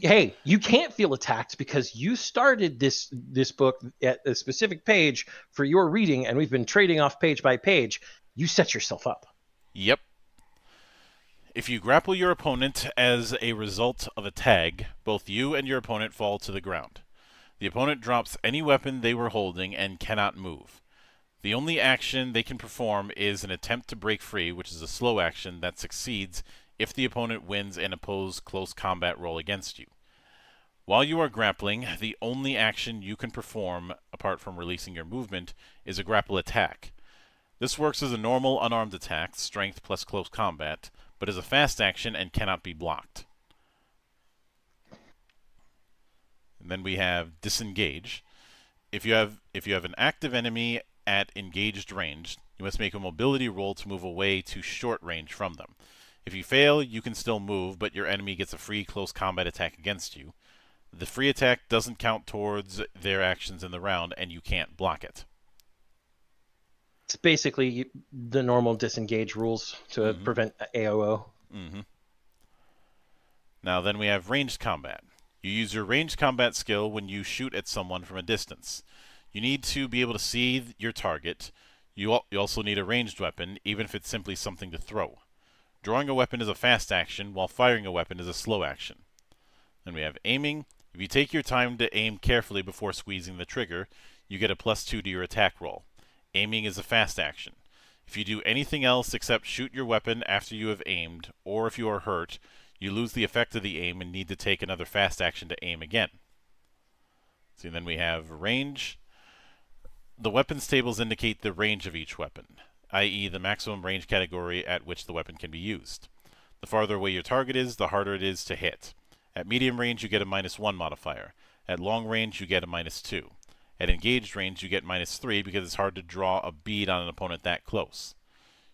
[SPEAKER 2] Hey, you can't feel attacked because you started this book at a specific page for your reading, and we've been trading off page by page. You set yourself up.
[SPEAKER 1] Yep. If you grapple your opponent as a result of a tag, both you and your opponent fall to the ground. The opponent drops any weapon they were holding and cannot move. The only action they can perform is an attempt to break free, which is a slow action that succeeds if the opponent wins an opposed close combat roll against you. While you are grappling, the only action you can perform, apart from releasing your movement, is a grapple attack. This works as a normal unarmed attack, strength plus close combat, but is a fast action and cannot be blocked. And then we have disengage. If you have an active enemy at engaged range, you must make a mobility roll to move away to short range from them. If you fail, you can still move, but your enemy gets a free close combat attack against you. The free attack doesn't count towards their actions in the round, and you can't block it.
[SPEAKER 2] It's basically the normal disengage rules to prevent AOO.
[SPEAKER 1] Mm-hmm. Now then we have ranged combat. You use your ranged combat skill when you shoot at someone from a distance. You need to be able to see your target. You also need a ranged weapon, even if it's simply something to throw. Drawing a weapon is a fast action, while firing a weapon is a slow action. Then we have aiming. If you take your time to aim carefully before squeezing the trigger, you get a +2 to your attack roll. Aiming is a fast action. If you do anything else except shoot your weapon after you have aimed, or if you are hurt, you lose the effect of the aim and need to take another fast action to aim again. So then we have range. The weapons tables indicate the range of each weapon, i.e. the maximum range category at which the weapon can be used. The farther away your target is, the harder it is to hit. At medium range, you get a -1 modifier. At long range, you get a -2. At engaged range, you get -3 because it's hard to draw a bead on an opponent that close.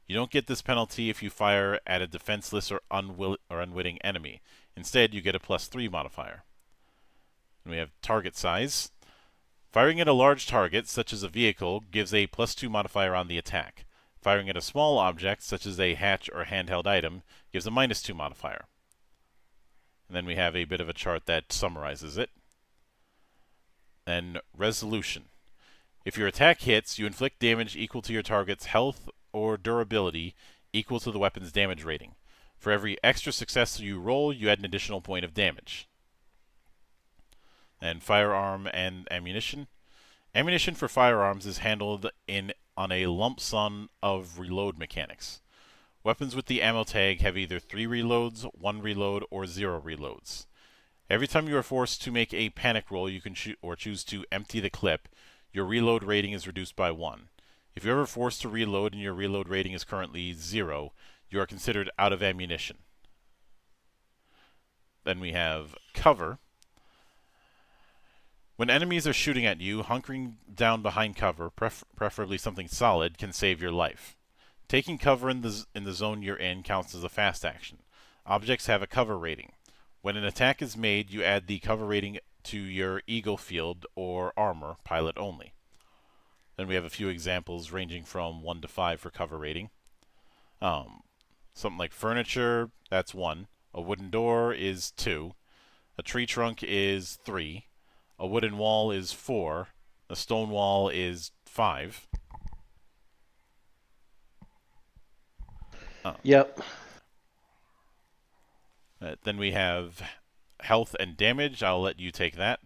[SPEAKER 1] You don't get this penalty if you fire at a defenseless or unwitting enemy. Instead, you get a +3 modifier. And we have target size. Firing at a large target, such as a vehicle, gives a +2 modifier on the attack. Firing at a small object, such as a hatch or handheld item, gives a -2 modifier. And then we have a bit of a chart that summarizes it. Then resolution. If your attack hits, you inflict damage equal to your target's health or durability equal to the weapon's damage rating. For every extra success you roll, you add an additional point of damage. And firearm and ammunition. Ammunition for firearms is handled on a lump sum of reload mechanics. Weapons with the ammo tag have either 3 reloads, 1 reload, or 0 reloads. Every time you are forced to make a panic roll, you can choose to empty the clip. Your reload rating is reduced by 1. If you're ever forced to reload and your reload rating is currently 0, you are considered out of ammunition. Then we have cover. When enemies are shooting at you, hunkering down behind cover, preferably something solid, can save your life. Taking cover in the zone you're in counts as a fast action. Objects have a cover rating. When an attack is made, you add the cover rating to your Eagle field or armor, pilot only. Then we have a few examples ranging from 1 to 5 for cover rating. Something like furniture, that's 1. A wooden door is 2. A tree trunk is 3. A wooden wall is 4. A stone wall is 5.
[SPEAKER 2] Yep.
[SPEAKER 1] Then we have health and damage. I'll let you take that.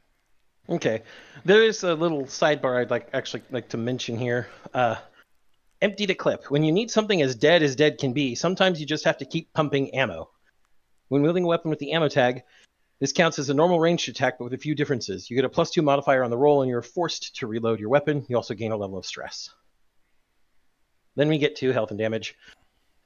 [SPEAKER 2] Okay. There is a little sidebar I'd like to mention here. Empty the clip. When you need something as dead can be, sometimes you just have to keep pumping ammo. When wielding a weapon with the ammo tag, this counts as a normal ranged attack, but with a few differences. You get a +2 modifier on the roll, and you're forced to reload your weapon. You also gain a level of stress. Then we get to health and damage.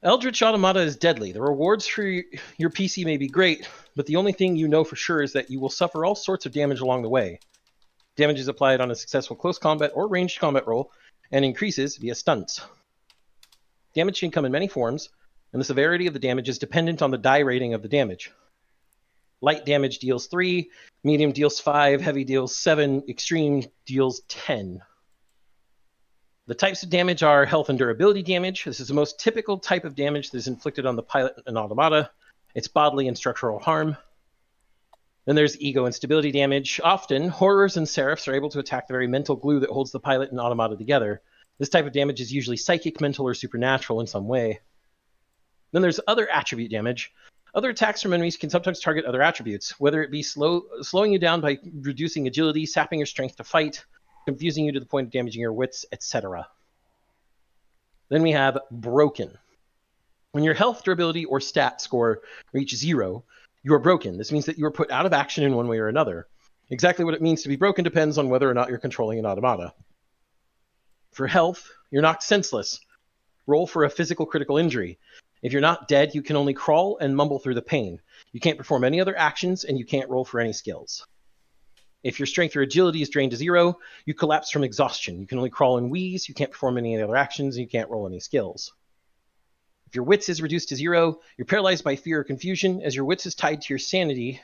[SPEAKER 2] Eldritch Automata is deadly. The rewards for your PC may be great, but the only thing you know for sure is that you will suffer all sorts of damage along the way. Damage is applied on a successful close combat or ranged combat roll, and increases via stunts. Damage can come in many forms, and the severity of the damage is dependent on the die rating of the damage. Light damage deals 3, medium deals 5, heavy deals 7, extreme deals 10. The types of damage are health and durability damage. This is the most typical type of damage that is inflicted on the pilot and automata. It's bodily and structural harm. Then there's ego and stability damage. Often, horrors and seraphs are able to attack the very mental glue that holds the pilot and automata together. This type of damage is usually psychic, mental, or supernatural in some way. Then there's other attribute damage. Other attacks from enemies can sometimes target other attributes, whether it be slowing you down by reducing agility, sapping your strength to fight, confusing you to the point of damaging your wits, etc. Then we have broken. When your health, durability, or stat score reach 0, you are broken. This means that you are put out of action in one way or another. Exactly what it means to be broken depends on whether or not you're controlling an automata. For health, you're knocked senseless. Roll for a physical critical injury. If you're not dead, you can only crawl and mumble through the pain. You can't perform any other actions, and you can't roll for any skills. If your strength or agility is drained to 0, you collapse from exhaustion. You can only crawl and wheeze, you can't perform any other actions, and you can't roll any skills. If your wits is reduced to 0, you're paralyzed by fear or confusion, as your wits is tied to your sanity.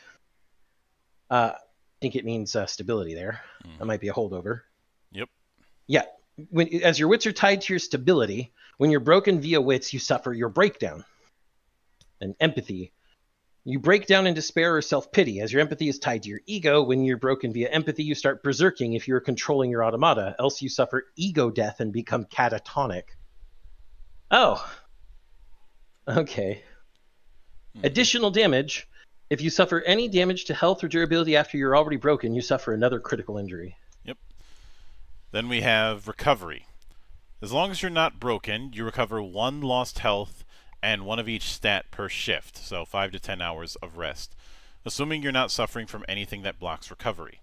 [SPEAKER 2] I think it means stability there. That might be a holdover.
[SPEAKER 1] Yep.
[SPEAKER 2] Yeah. As your wits are tied to your stability, when you're broken via wits, you suffer your breakdown. And empathy. You break down in despair or self-pity. As your empathy is tied to your ego, when you're broken via empathy, you start berserking if you're controlling your automata, else you suffer ego death and become catatonic. Oh. Okay. Additional damage. If you suffer any damage to health or durability after you're already broken, you suffer another critical injury.
[SPEAKER 1] Yep. Then we have recovery. As long as you're not broken, you recover 1 lost health and 1 of each stat per shift, so 5 to 10 hours of rest, assuming you're not suffering from anything that blocks recovery.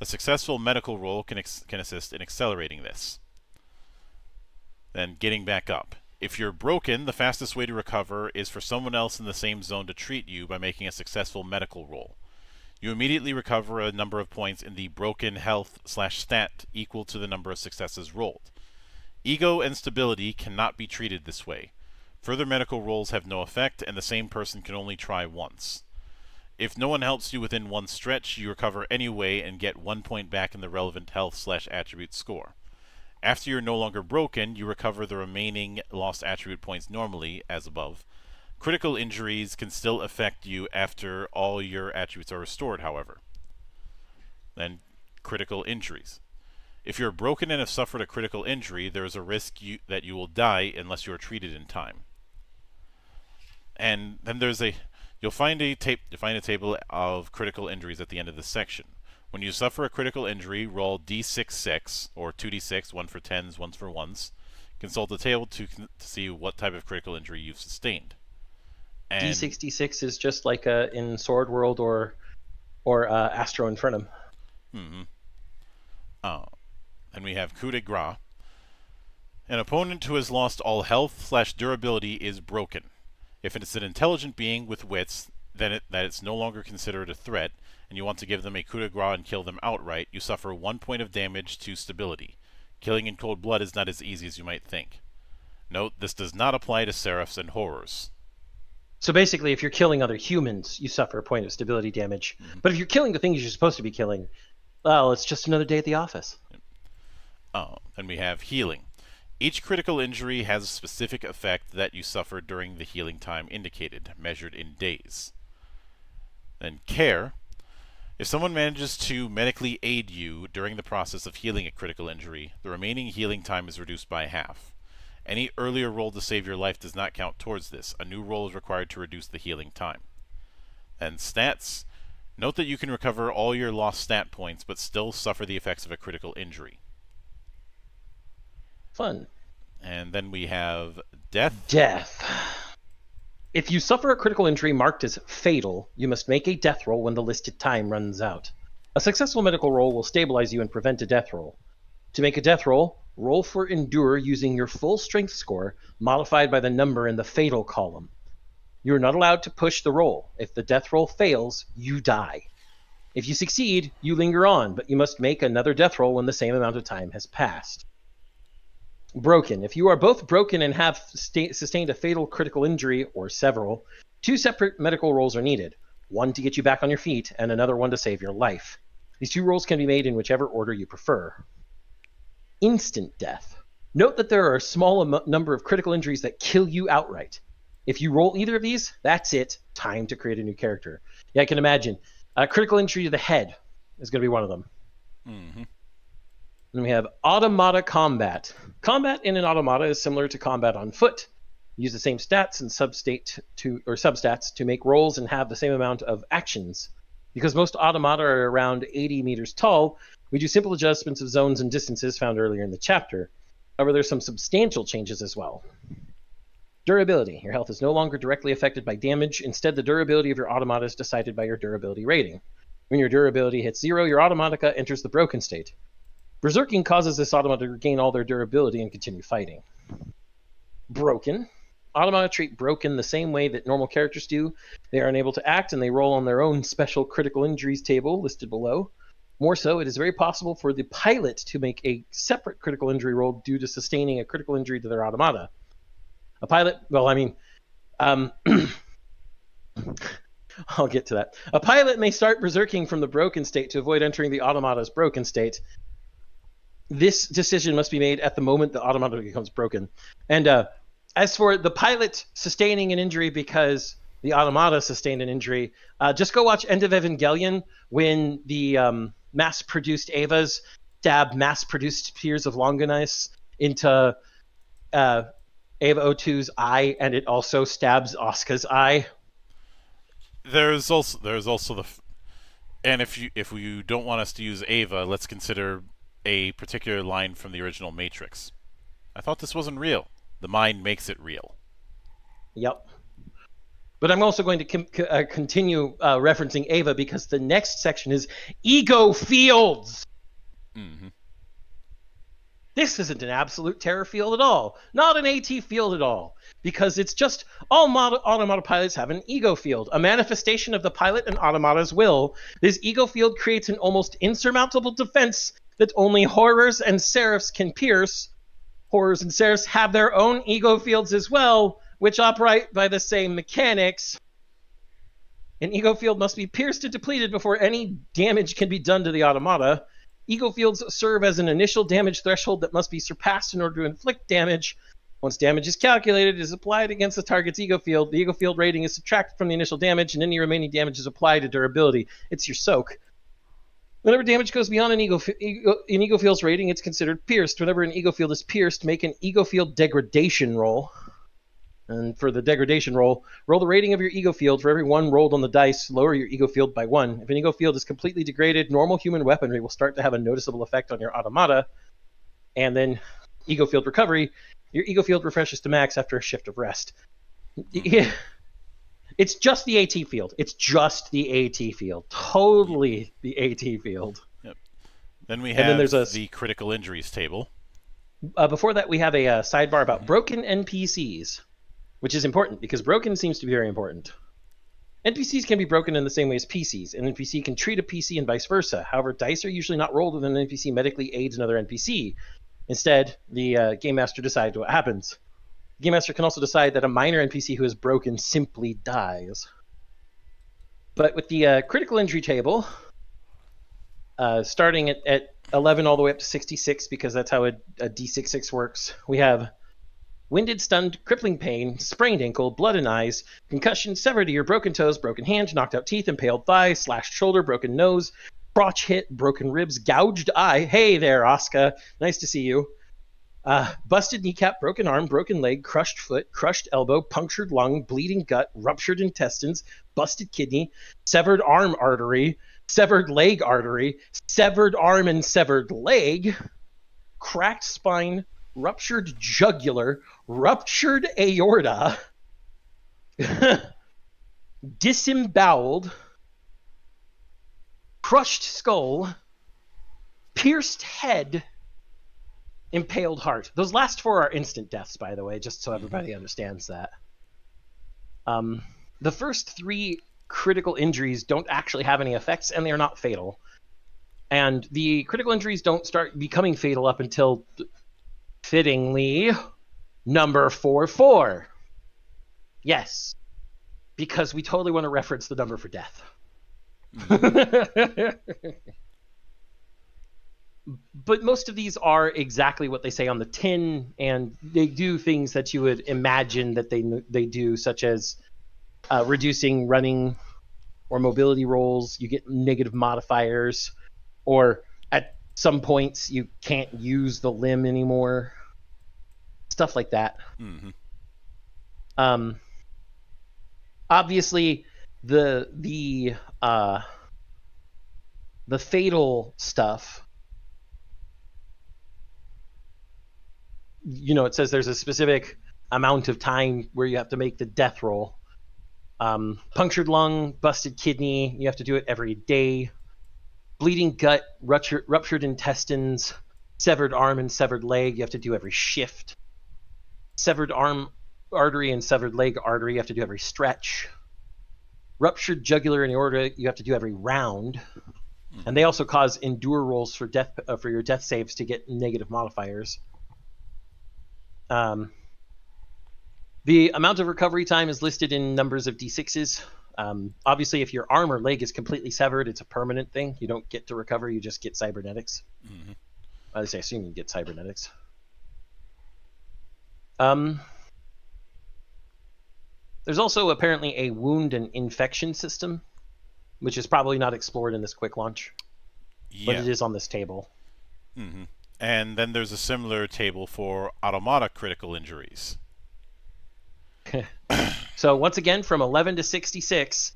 [SPEAKER 1] A successful medical roll can assist in accelerating this. Then getting back up. If you're broken, the fastest way to recover is for someone else in the same zone to treat you by making a successful medical roll. You immediately recover a number of points in the broken health/stat equal to the number of successes rolled. Ego and stability cannot be treated this way. Further medical rolls have no effect, and the same person can only try once. If no one helps you within 1 stretch, you recover anyway and get 1 point back in the relevant health/attribute score. After you're no longer broken, you recover the remaining lost attribute points normally, as above. Critical injuries can still affect you after all your attributes are restored, however. Then critical injuries. If you're broken and have suffered a critical injury, there is a risk that you will die unless you are treated in time. And then you'll find a table of critical injuries at the end of this section. When you suffer a critical injury, roll d6 or 2d6, one for 10s, one for 1s. Consult the table to see what type of critical injury you've sustained. And
[SPEAKER 2] D66 is just like in Sword World or Astro Infernum.
[SPEAKER 1] Then we have coup de grace. An opponent who has lost all health/durability is broken. If it's an intelligent being with wits, then it's no longer considered a threat, and you want to give them a coup de grace and kill them outright, you suffer 1 point of damage to stability. Killing in cold blood is not as easy as you might think. Note, this does not apply to seraphs and horrors.
[SPEAKER 2] So basically, if you're killing other humans, you suffer a point of stability damage. But if you're killing the things you're supposed to be killing, well, it's just another day at the office.
[SPEAKER 1] Then we have healing. Each critical injury has a specific effect that you suffer during the healing time indicated, measured in days. Then care. If someone manages to medically aid you during the process of healing a critical injury, the remaining healing time is reduced by half. Any earlier roll to save your life does not count towards this. A new roll is required to reduce the healing time. And stats. Note that you can recover all your lost stat points, but still suffer the effects of a critical injury.
[SPEAKER 2] Fun.
[SPEAKER 1] And then we have death.
[SPEAKER 2] Death. If you suffer a critical injury marked as fatal, you must make a death roll when the listed time runs out. A successful medical roll will stabilize you and prevent a death roll. To make a death roll, roll for endure using your full strength score, modified by the number in the fatal column. You are not allowed to push the roll. If the death roll fails, you die. If you succeed, you linger on, but you must make another death roll when the same amount of time has passed. Broken. If you are both broken and have sustained a fatal critical injury, or several, 2 separate medical rolls are needed. One to get you back on your feet, and another one to save your life. These 2 rolls can be made in whichever order you prefer. Instant death. Note that there are a small number of critical injuries that kill you outright. If you roll either of these, that's it. Time to create a new character. Yeah, I can imagine. A critical injury to the head is going to be one of them. Then we have Automata combat. Combat in an Automata is similar to combat on foot. Use the same stats and substats to make rolls and have the same amount of actions. Because most Automata are around 80 meters tall, we do simple adjustments of zones and distances found earlier in the chapter. However, there's some substantial changes as well. Durability. Your health is no longer directly affected by damage. Instead, the durability of your Automata is decided by your durability rating. When your durability hits 0, your Automatica enters the broken state. Berserking causes this Automata to regain all their durability and continue fighting. Broken. Automata treat broken the same way that normal characters do. They are unable to act, and they roll on their own special critical injuries table listed below. More so, it is very possible for the pilot to make a separate critical injury roll due to sustaining a critical injury to their Automata. A pilot, I'll get to that. A pilot may start berserking from the broken state to avoid entering the Automata's broken state. This decision must be made at the moment the Automata becomes broken. And as for the pilot sustaining an injury because the Automata sustained an injury, just go watch End of Evangelion when the mass-produced Evas stab mass-produced Tears of Longinus into Eva O2's eye, and it also stabs Asuka's eye.
[SPEAKER 1] There's also and if you don't want us to use Ava, let's consider a particular line from the original Matrix. I thought this wasn't real. The mind makes it real.
[SPEAKER 2] Yep. But I'm also going to continue referencing Ava because the next section is ego fields. This isn't an absolute terror field at all. Not an AT field at all. Because it's just all Automata pilots have an ego field, a manifestation of the pilot and Automata's will. This ego field creates an almost insurmountable defense that only horrors and seraphs can pierce. Horrors and seraphs have their own ego fields as well, which operate by the same mechanics. An ego field must be pierced and depleted before any damage can be done to the Automata. Ego fields serve as an initial damage threshold that must be surpassed in order to inflict damage. Once damage is calculated, it is applied against the target's ego field. The ego field rating is subtracted from the initial damage, and any remaining damage is applied to durability. It's your soak. Whenever damage goes beyond an ego field's rating, it's considered pierced. Whenever an ego field is pierced, make an ego field degradation roll. And for the degradation roll the rating of your ego field. For every one rolled on the dice, lower your ego field by 1. If an ego field is completely degraded, normal human weaponry will start to have a noticeable effect on your automata. And then ego field recovery, your ego field refreshes to max after a shift of rest. Mm-hmm. It's just the AT field. It's just the AT field. Totally the AT field.
[SPEAKER 1] Yep. Then we have the critical injuries table.
[SPEAKER 2] Before that, we have a sidebar about broken NPCs, which is important because broken seems to be very important. NPCs can be broken in the same way as PCs. An NPC can treat a PC and vice versa. However, dice are usually not rolled when an NPC medically aids another NPC. Instead, the Game Master decides what happens. The Game Master can also decide that a minor NPC who is broken simply dies. But with the critical injury table, starting at 11 all the way up to 66, because that's how a D66 works, we have winded, stunned, crippling pain, sprained ankle, blood in eyes, concussion, severed ear, broken toes, broken hand, knocked out teeth, impaled thigh, slashed shoulder, broken nose, crotch hit, broken ribs, gouged eye. Hey there, Oscar. Nice to see you. Busted kneecap, broken arm, broken leg, crushed foot, crushed elbow, punctured lung, bleeding gut, ruptured intestines, busted kidney, severed arm artery, severed leg artery, severed arm and severed leg, cracked spine, ruptured jugular, ruptured aorta, disemboweled, crushed skull, pierced head, impaled heart. Those last 4 are instant deaths, by the way, just so everybody understands that. The first 3 critical injuries don't actually have any effects, and they are not fatal. And the critical injuries don't start becoming fatal up until, fittingly, number 44. Yes, because we totally want to reference the number for death. But most of these are exactly what they say on the tin, and they do things that you would imagine that they do, such as reducing running or mobility rolls. You get negative modifiers, or at some points you can't use the limb anymore. Stuff like that. Mm-hmm. Obviously, the fatal stuff. It says there's a specific amount of time where you have to make the death roll. Punctured lung, busted kidney, you have to do it every day. Bleeding gut, ruptured intestines, severed arm and severed leg, you have to do every shift. Severed arm artery and severed leg artery, you have to do every stretch. Ruptured jugular and aorta, you have to do every round. And they also cause endure rolls for death for your death saves to get negative modifiers. The amount of recovery time is listed in numbers of D6s. Obviously, if your arm or leg is completely severed, it's a permanent thing. You don't get to recover, you just get cybernetics. Mm-hmm. I assume you get cybernetics. There's also apparently a wound and infection system, which is probably not explored in this quick launch. Yeah. But it is on this table.
[SPEAKER 1] Mm-hmm. And then there's a similar table for Automata critical injuries.
[SPEAKER 2] So once again, from 11 to 66,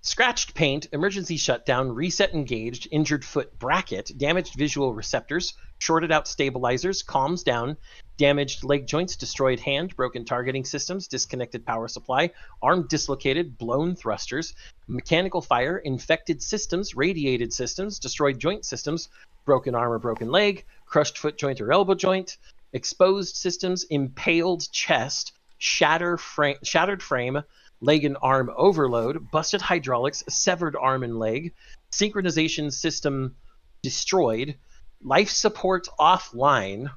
[SPEAKER 2] scratched paint, emergency shutdown, reset engaged, injured foot bracket, damaged visual receptors, shorted out stabilizers, calms down, damaged leg joints, destroyed hand, broken targeting systems, disconnected power supply, arm dislocated, blown thrusters, mechanical fire, infected systems, radiated systems, destroyed joint systems, broken arm or broken leg, crushed foot joint or elbow joint, exposed systems, impaled chest, shattered frame, leg and arm overload, busted hydraulics, severed arm and leg, synchronization system destroyed, life support offline,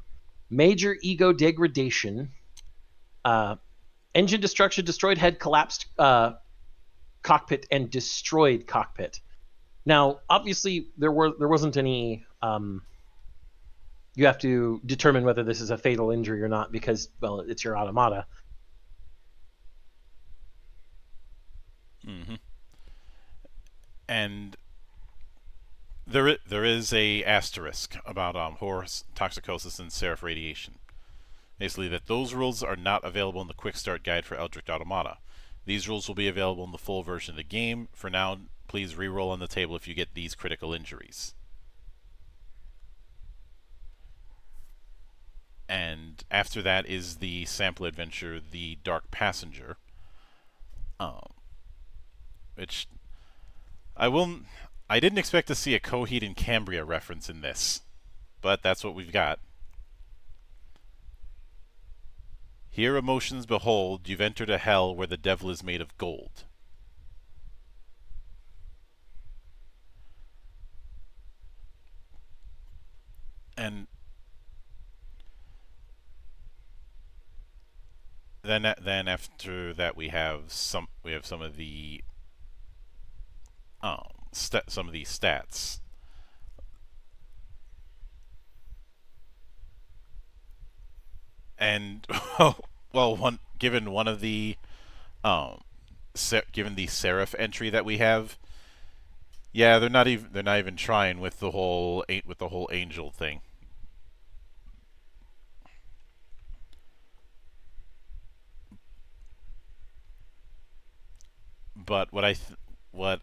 [SPEAKER 2] major ego degradation, engine destruction, destroyed head, collapsed cockpit, and destroyed cockpit. Now, obviously, there wasn't any. You have to determine whether this is a fatal injury or not because, well, it's your automata.
[SPEAKER 1] Mm-hmm. And there is a asterisk about horse toxicosis and seraph radiation. Basically, that those rules are not available in the Quickstart guide for Eldritch Automata. These rules will be available in the full version of the game. For now, please reroll on the table if you get these critical injuries. And after that is the sample adventure, The Dark Passenger, um, which I will. I didn't expect to see a Coheed and Cambria reference in this, but that's what we've got. Here emotions behold, you've entered a hell where the devil is made of gold. And then after that we have some of the some of these stats. And well, given one of the um, given the seraph entry that we have, yeah, they're not even trying with the whole angel thing. But what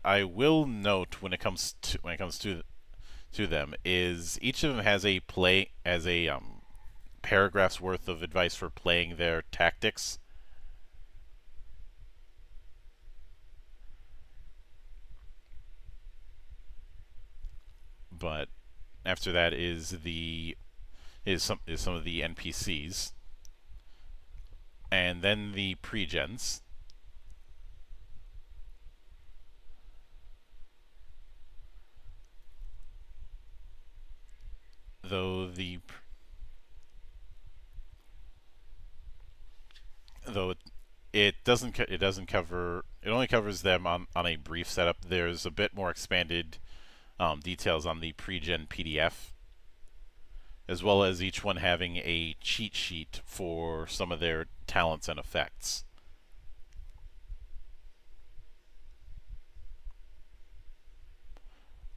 [SPEAKER 1] I will note when it comes to them is each of them has a paragraph's worth of advice for playing their tactics. But after that is some of the NPCs, and then the pre-gens. Though the though it doesn't cover, it only covers them on a brief setup. There's a bit more expanded details on the pre-gen PDF, as well as each one having a cheat sheet for some of their talents and effects.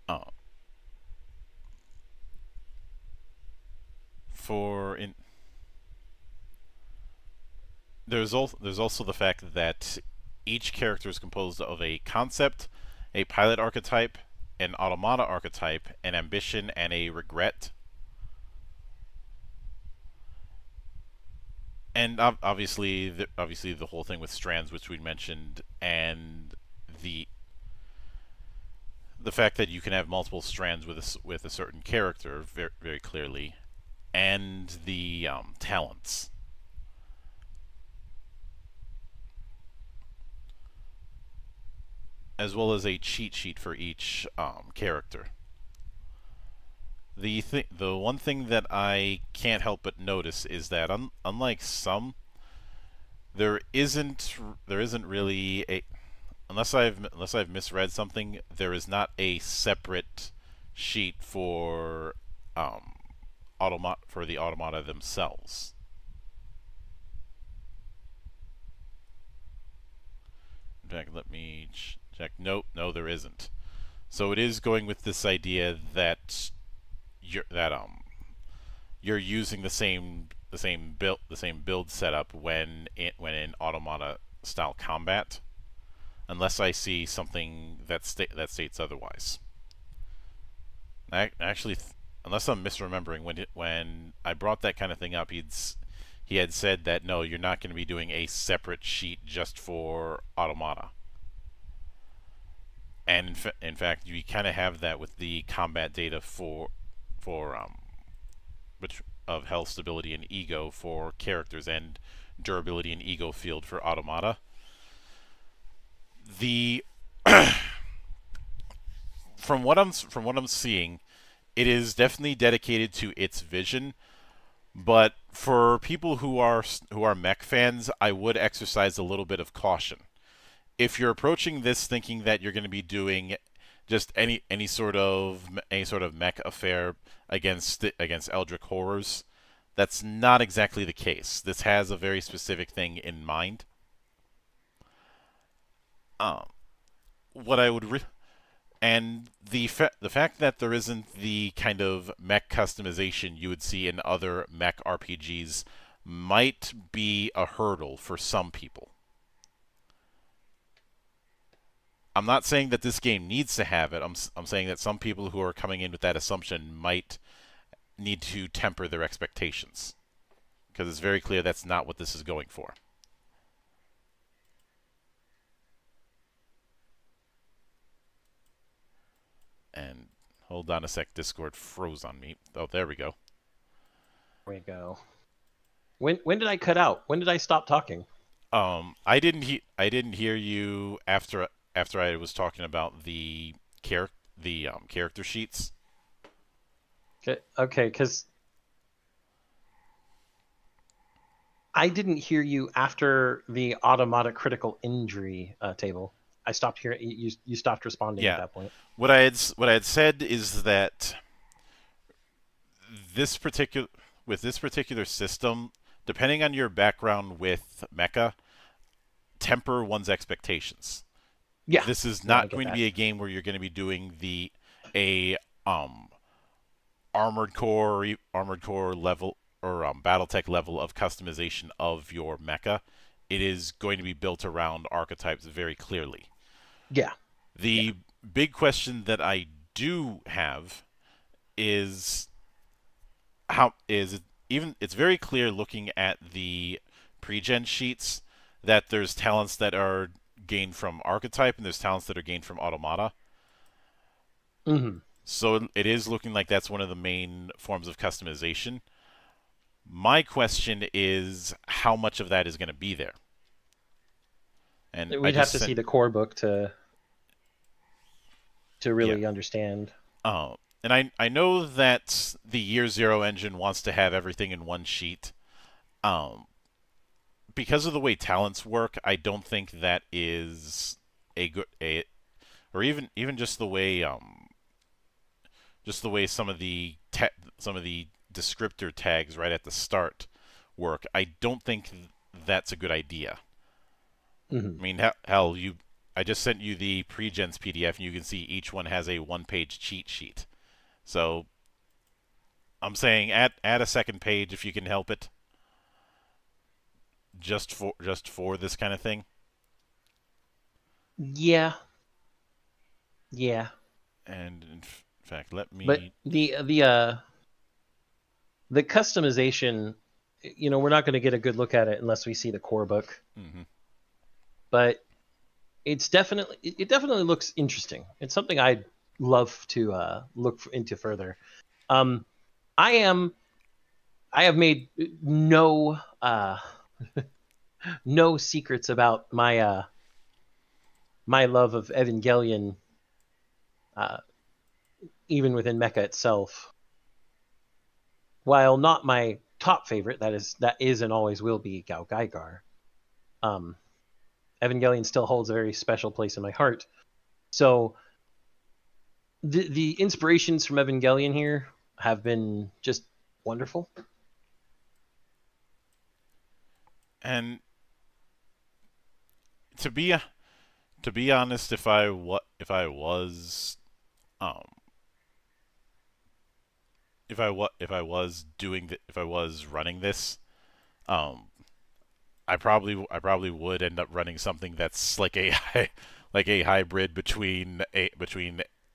[SPEAKER 1] Uh, for in there's also the fact that each character is composed of a concept, a pilot archetype, an automata archetype, an ambition, and a regret. And obviously the whole thing with strands, which we mentioned, and the the fact that you can have multiple strands with a certain character very, very clearly, and the talents, as well as a cheat sheet for each character. The one thing that I can't help but notice is that unlike some, there isn't really a, unless I've misread something, there is not a separate sheet for the automata themselves. In fact, let me check. Nope, no, there isn't. So it is going with this idea that you're using the same build setup when in automata style combat, unless I see something that states otherwise. Actually, unless I'm misremembering, when I brought that kind of thing up, he had said that no, you're not going to be doing a separate sheet just for automata. And in fact, you kind of have that with the combat data for which of health, stability, and ego for characters, and durability and ego field for automata. The from what I'm seeing, it is definitely dedicated to its vision. But for people who are mech fans, I would exercise a little bit of caution. If you're approaching this thinking that you're going to be doing just any sort of mech affair against Eldritch horrors, that's not exactly the case. This has a very specific thing in mind. Um, what I would And the fact that there isn't the kind of mech customization you would see in other mech RPGs might be a hurdle for some people. I'm not saying that this game needs to have it. I'm saying that some people who are coming in with that assumption might need to temper their expectations because it's very clear that's not what this is going for. And hold on a sec, Discord froze on me. Oh, there we go.
[SPEAKER 2] There we go. When did I cut out? When did I stop talking?
[SPEAKER 1] I didn't hear you after I was talking about the character sheets.
[SPEAKER 2] Okay, because I didn't hear you after the Automata critical injury table. I stopped hearing you. You stopped responding at
[SPEAKER 1] Yeah,
[SPEAKER 2] that point.
[SPEAKER 1] what I had said is that this particular with this particular system, depending on your background with mecha, temper one's expectations.
[SPEAKER 2] Yeah,
[SPEAKER 1] This is
[SPEAKER 2] no, I
[SPEAKER 1] not
[SPEAKER 2] get
[SPEAKER 1] going to
[SPEAKER 2] that.
[SPEAKER 1] be a game where you're going to be doing the a armored core level or BattleTech level of customization of your mecha. It is going to be built around archetypes very clearly.
[SPEAKER 2] Yeah, yeah.
[SPEAKER 1] The big question that I do have is how is it even it's very clear looking at the pre-gen sheets that there's talents that are gained from archetype and there's talents that are gained from automata.
[SPEAKER 2] Hmm.
[SPEAKER 1] So it is looking like that's one of the main forms of customization. My question is how much of that is going to be there? And I
[SPEAKER 2] We'd have
[SPEAKER 1] just
[SPEAKER 2] to see
[SPEAKER 1] sent
[SPEAKER 2] the core book to
[SPEAKER 1] yeah.
[SPEAKER 2] really understand.
[SPEAKER 1] And I know that the Year Zero engine wants to have everything in one sheet. Um, because of the way talents work, I don't think that is a good a or even just the way some of the descriptor tags right at the start work. I don't think that's a good idea.
[SPEAKER 2] Hmm.
[SPEAKER 1] I mean, hell, you I just sent you the pre-gens PDF, and you can see each one has a one-page cheat sheet. So I'm saying add a second page if you can help it, just for this kind of thing.
[SPEAKER 2] Yeah, yeah.
[SPEAKER 1] And in fact, let
[SPEAKER 2] But
[SPEAKER 1] me.
[SPEAKER 2] the customization, we're not going to get a good look at it unless we see the core book.
[SPEAKER 1] Mm-hmm.
[SPEAKER 2] But it definitely looks interesting. It's something I'd love to look into further. Um, I am I have made no secrets about my love of Evangelion, uh, even within Mecha itself. While not my top favorite, that is and always will be Gao Gaigar. Um, Evangelion still holds a very special place in my heart. So the inspirations from Evangelion here have been just wonderful.
[SPEAKER 1] And to be to be honest, um if I was if I was running this, um I probably would end up running something that's like like a hybrid between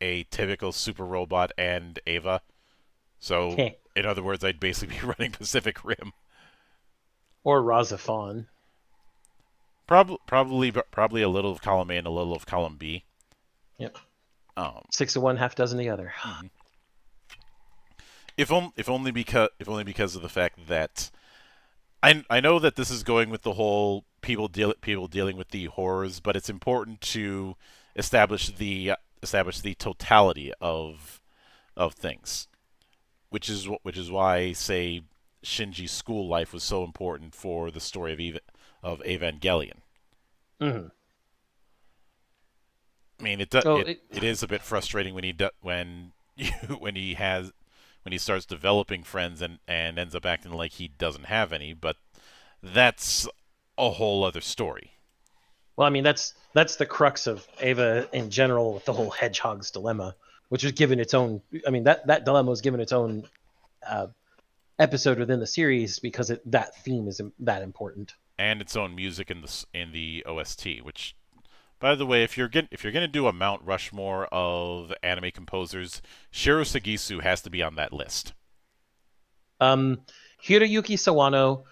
[SPEAKER 1] a typical super robot and Ava. So in other words, I'd basically be running Pacific Rim.
[SPEAKER 2] Or Razafon.
[SPEAKER 1] Probably a little of column A and a little of column B.
[SPEAKER 2] Yep.
[SPEAKER 1] Um,
[SPEAKER 2] 6 of one, half dozen the other.
[SPEAKER 1] mhm. If only because of the fact that I know that this is going with the whole people dealing with the horrors, but it's important to establish the totality of things, which is why say Shinji's school life was so important for the story of Evangelion.
[SPEAKER 2] Hmm.
[SPEAKER 1] I mean,
[SPEAKER 2] Oh, it,
[SPEAKER 1] it is a bit frustrating when when he starts developing friends and ends up acting like he doesn't have any, but that's a whole other story.
[SPEAKER 2] Well, I mean, that's the crux of Ava in general with the whole hedgehog's dilemma, which was given its own. I mean, that dilemma was given its own uh, episode within the series because that theme is that important.
[SPEAKER 1] And its own music in the OST. Which, by the way, if you're gonna do a Mount Rushmore of anime composers, Shiro Sagisu has to be on that list.
[SPEAKER 2] Um, Hiroyuki Sawano,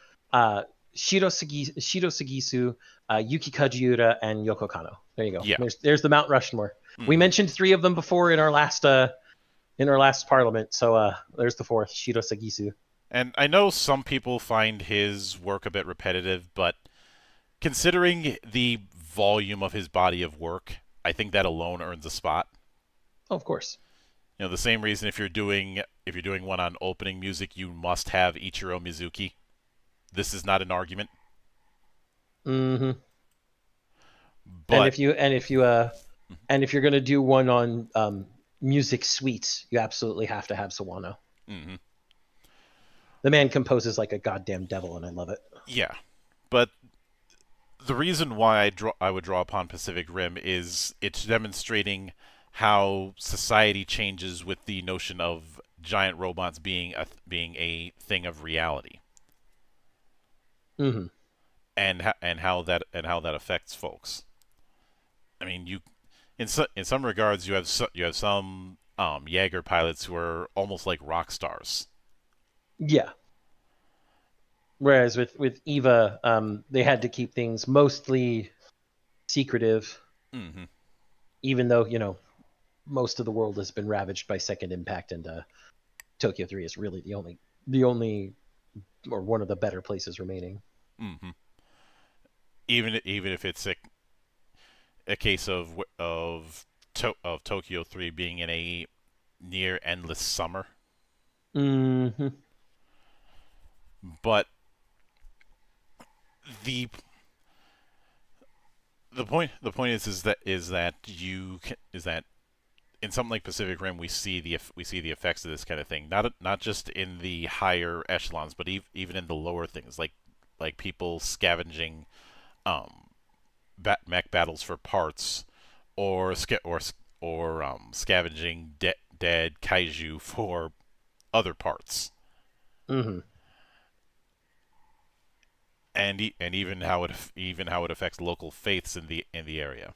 [SPEAKER 2] Shiro Sugisu, Yuki Kajiura, and Yoko Kano. There you go.
[SPEAKER 1] Yeah.
[SPEAKER 2] There's the Mount Rushmore. We
[SPEAKER 1] Hmm.
[SPEAKER 2] mentioned three of them before in our last parliament, so there's the fourth, Shiro Sugisu.
[SPEAKER 1] And I know some people find his work a bit repetitive, but considering the volume of his body of work, I think that alone earns a spot.
[SPEAKER 2] Oh, of course.
[SPEAKER 1] You know, the same reason if you're doing one on opening music, you must have Ichiro Mizuki. This is not an argument,
[SPEAKER 2] Hmm. And
[SPEAKER 1] but
[SPEAKER 2] if you're gonna do one on music suites, you absolutely have to have Sawano.
[SPEAKER 1] mhm.
[SPEAKER 2] The man composes like a goddamn devil, and I love it.
[SPEAKER 1] Yeah. But the reason why I would draw upon Pacific Rim is it's demonstrating how society changes with the notion of giant robots being a thing of reality,
[SPEAKER 2] Hmm.
[SPEAKER 1] and how that affects folks. I mean, in some regards you have some Jaeger pilots who are almost like rock stars.
[SPEAKER 2] Yeah. Whereas with Eva, they had to keep things mostly secretive,
[SPEAKER 1] Hmm.
[SPEAKER 2] even though most of the world has been ravaged by Second Impact, and Tokyo 3 is really the only or one of the better places remaining.
[SPEAKER 1] Hmm. Even if it's a case of Tokyo 3 being in a near endless summer,
[SPEAKER 2] Hmm.
[SPEAKER 1] but the the point is that in something like Pacific Rim we see the effects of this kind of thing, not just in the higher echelons, but even in the lower things, like people scavenging um mech battles for parts, or scavenging dead kaiju for other parts,
[SPEAKER 2] Hmm.
[SPEAKER 1] and even how it affects local faiths in the area.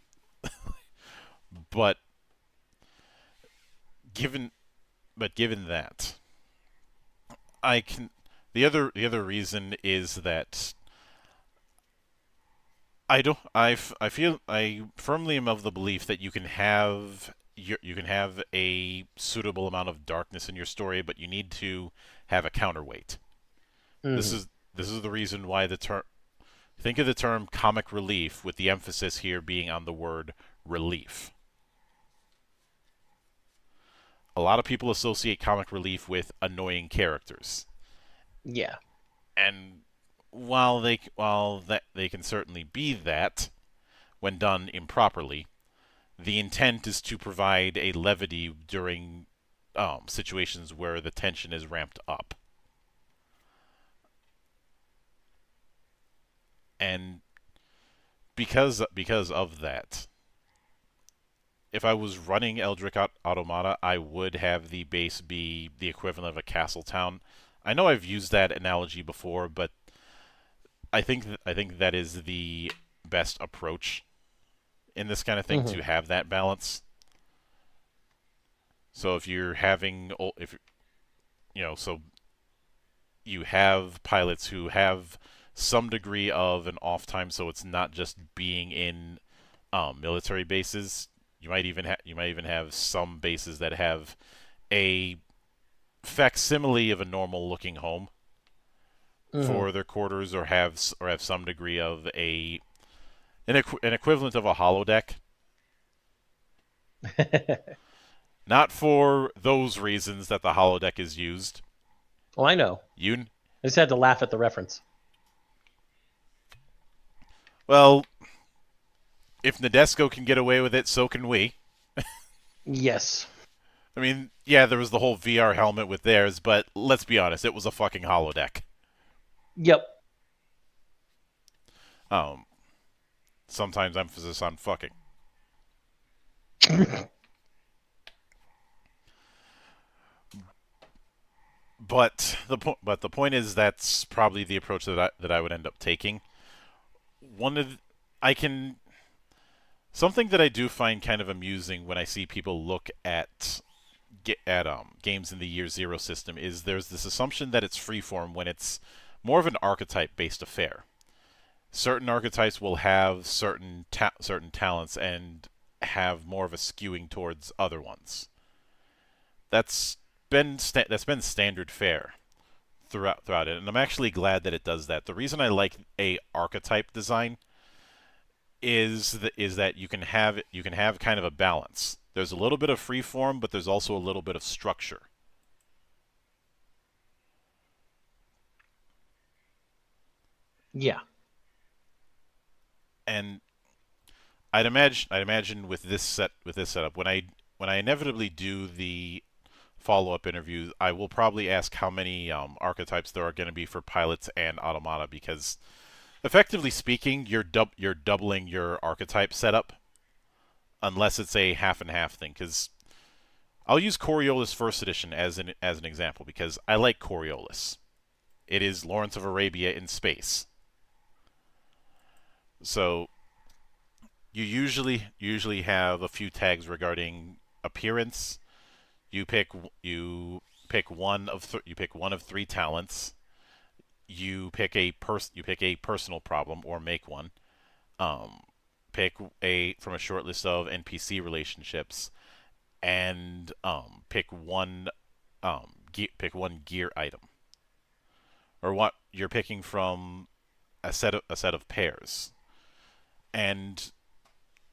[SPEAKER 1] But given given that, I can the other reason is that I feel I firmly am of the belief that you can have a suitable amount of darkness in your story, but you need to have a counterweight. This
[SPEAKER 2] Hmm.
[SPEAKER 1] is this is the reason why the term think of the term comic relief, with the emphasis here being on the word relief. A lot of people associate comic relief with annoying characters,
[SPEAKER 2] Yeah.
[SPEAKER 1] and while that they can certainly be that when done improperly, the intent is to provide a levity during situations where the tension is ramped up. And because of that, if I was running Eldritch Automata, I would have the base be the equivalent of a castle town. I know I've used that analogy before, but I think that is the best approach in this kind of thing,
[SPEAKER 2] Hmm.
[SPEAKER 1] to have that balance. So if you're having if so you have pilots who have some degree of an off time, so it's not just being in military bases. You might even have some bases that have a facsimile of a normal looking home
[SPEAKER 2] Hmm.
[SPEAKER 1] for their quarters, or have some degree of an equivalent of a holodeck. Not for those reasons that the holodeck is used.
[SPEAKER 2] Well, I know.
[SPEAKER 1] You
[SPEAKER 2] I just had to laugh at the reference.
[SPEAKER 1] well, if Nadesco can get away with it, so can we.
[SPEAKER 2] Yes.
[SPEAKER 1] I mean, yeah, there was the whole VR helmet with theirs, but let's be honest, it was a fucking holodeck.
[SPEAKER 2] Yep.
[SPEAKER 1] Um, sometimes emphasis on fucking. But the point is that's probably the approach that I would end up taking. One of I can Something that I do find kind of amusing when I see people look at games in the year zero system is there's this assumption that it's freeform when it's more of an archetype based affair. Certain archetypes will have certain talents and have more of a skewing towards other ones. That's that's been standard fare throughout it, and I'm actually glad that it does that. The reason I like a archetype design is that you can have kind of a balance. There's a little bit of freeform, but there's also a little bit of structure.
[SPEAKER 2] Yeah.
[SPEAKER 1] And I'd imagine with this setup when I inevitably do the follow-up interviews, I will probably ask how many archetypes there are going to be for pilots and automata because effectively speaking, you're doubling your archetype setup unless it's a half and half thing. Because I'll use Coriolis First Edition as an example because I like Coriolis. It is Lawrence of Arabia in space. So you usually have a few tags regarding appearance. You pick you pick one of three talents. You pick a personal problem or make one. Um, Pick a from a short list of NPC relationships and pick one gear item or what you're picking from a set of pairs. And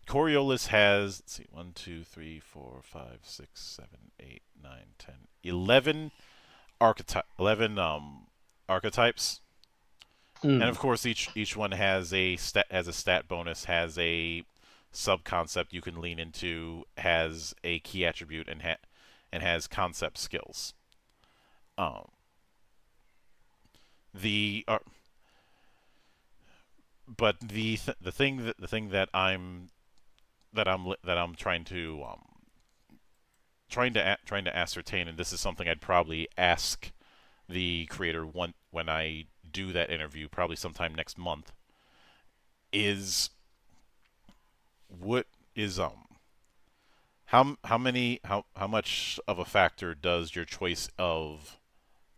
[SPEAKER 1] Coriolis has, let's see, 1, 2, 3, 4, 5, 6, 7, 8, 9, 10, 11 archetypes. And
[SPEAKER 2] Mm.
[SPEAKER 1] of course each one has a stat bonus, has a sub concept you can lean into, has a key attribute and has concept skills. Um the but the thing that I'm trying to ascertain, and this is something I'd probably ask the creator when I do that interview, probably sometime next month, is what is how much of a factor does your choice of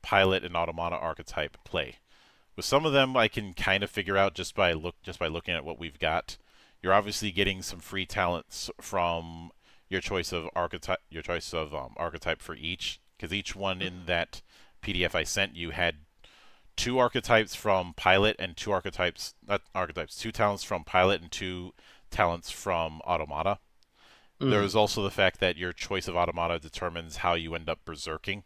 [SPEAKER 1] pilot and automata archetype play? With some of them, I can kind of figure out just by looking at what we've got. You're obviously getting some free talents from your choice of archetype for each, because each one in that PDF I sent you had two archetypes from pilot and two archetypes not archetypes two talents from pilot and two talents from automata. There
[SPEAKER 2] Mm.
[SPEAKER 1] is also the fact that your choice of automata determines how you end up berserking.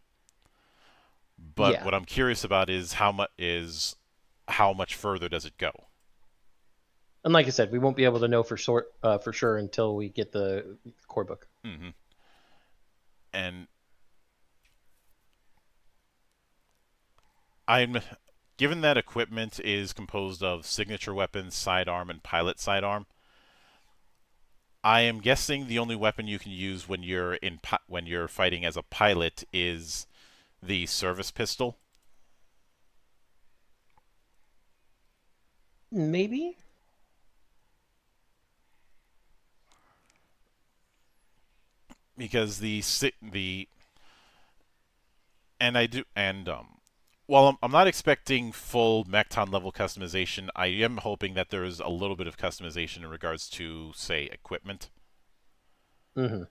[SPEAKER 1] But
[SPEAKER 2] Yeah.
[SPEAKER 1] what I'm curious about is how much further does it go?
[SPEAKER 2] And like I said, we won't be able to know for sure until we get the core book.
[SPEAKER 1] Hmm. And I'm given that equipment is composed of signature weapons, sidearm, and pilot sidearm. I am guessing the only weapon you can use when you're fighting as a pilot is the service pistol,
[SPEAKER 2] Maybe.
[SPEAKER 1] because the and I do and while I'm not expecting full Mechton level customization, I am hoping that there is a little bit of customization in regards to, say, equipment,
[SPEAKER 2] Hmm.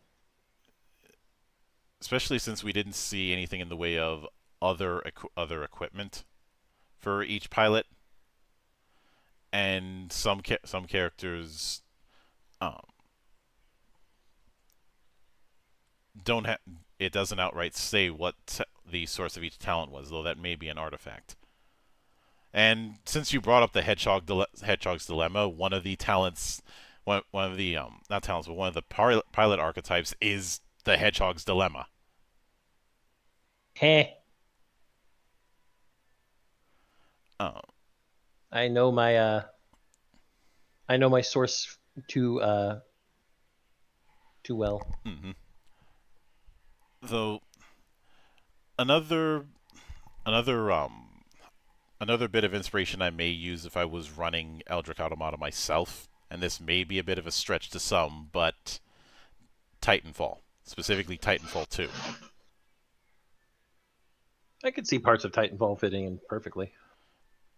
[SPEAKER 1] especially since we didn't see anything in the way of other equipment for each pilot, and some characters um, don't have. It doesn't outright say what the source of each talent was, though that may be an artifact. And since you brought up the Hedgehog's Dilemma, one of the talents, one of the not talents, but one of the pilot archetypes is the Hedgehog's Dilemma.
[SPEAKER 2] Heh.
[SPEAKER 1] Uh,
[SPEAKER 2] I know my I know my source too too well.
[SPEAKER 1] Mm-hmm. Though another another another bit of inspiration I may use if I was running Eldritch Automata myself, and this may be a bit of a stretch to some, but Titanfall, specifically Titanfall 2.
[SPEAKER 2] I could see parts of Titanfall fitting in perfectly.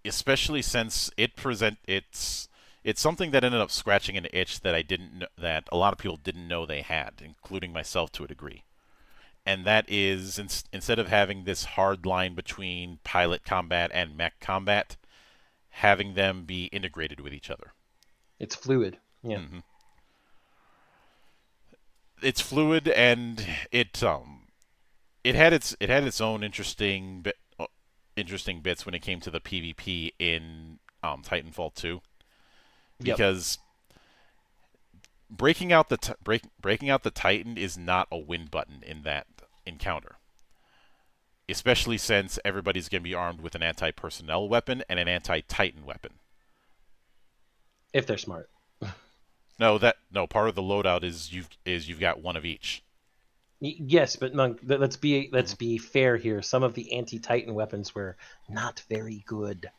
[SPEAKER 1] Especially since it's something that ended up scratching an itch that I didn't know, that a lot of people didn't know they had, including myself to a degree. And that is instead of having this hard line between pilot combat and mech combat, having them be integrated with each other.
[SPEAKER 2] It's fluid. Yeah.
[SPEAKER 1] Mm-hmm. It's fluid, and it had its own interesting bits when it came to the PvP in Titanfall 2,
[SPEAKER 2] Yep.
[SPEAKER 1] because breaking out the Titan is not a win button in that encounter, especially since everybody's going to be armed with an anti-personnel weapon and an anti-Titan weapon.
[SPEAKER 2] If they're smart.
[SPEAKER 1] No, part of the loadout is you've got one of each.
[SPEAKER 2] Yes, but Monk, let's
[SPEAKER 1] Mm-hmm.
[SPEAKER 2] be fair here. Some of the anti-Titan weapons were not very good.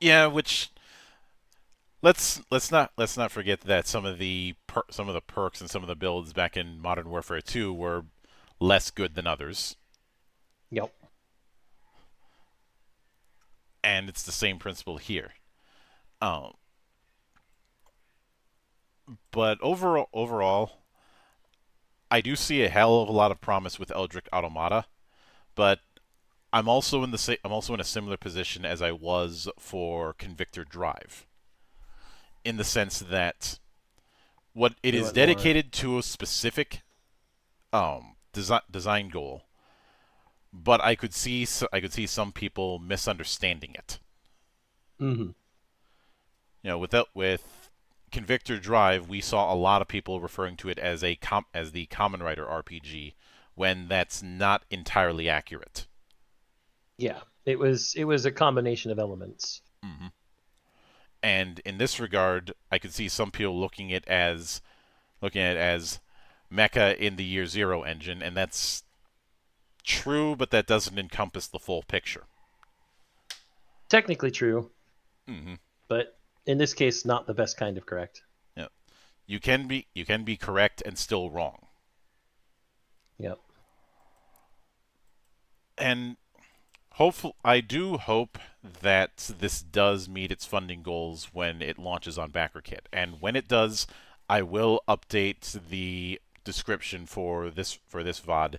[SPEAKER 1] Yeah, which let's not forget that some of the perks and some of the builds back in Modern Warfare 2 were less good than others,
[SPEAKER 2] Yep.
[SPEAKER 1] and it's the same principle here. Um, but overall, I do see a hell of a lot of promise with Eldritch Automata, but I'm also in a similar position as I was for Convictor Drive, in the sense that what it
[SPEAKER 2] You
[SPEAKER 1] is
[SPEAKER 2] want more?
[SPEAKER 1] dedicated to a specific design goal, but I could see some people misunderstanding it.
[SPEAKER 2] Mm-hmm.
[SPEAKER 1] With Convictor Drive, we saw a lot of people referring to it as as the Common Writer RPG, when that's not entirely accurate.
[SPEAKER 2] Yeah. It was a combination of elements.
[SPEAKER 1] Mm-hmm. And in this regard, I could see some people looking at it as mecha in the Year Zero engine, and that's true, but that doesn't encompass the full picture.
[SPEAKER 2] Technically true,
[SPEAKER 1] Mm-hmm.
[SPEAKER 2] but in this case, not the best kind of correct.
[SPEAKER 1] Yeah. You can be correct and still wrong.
[SPEAKER 2] Yep.
[SPEAKER 1] And I do hope that this does meet its funding goals when it launches on BackerKit. And when it does, I will update the description for this VOD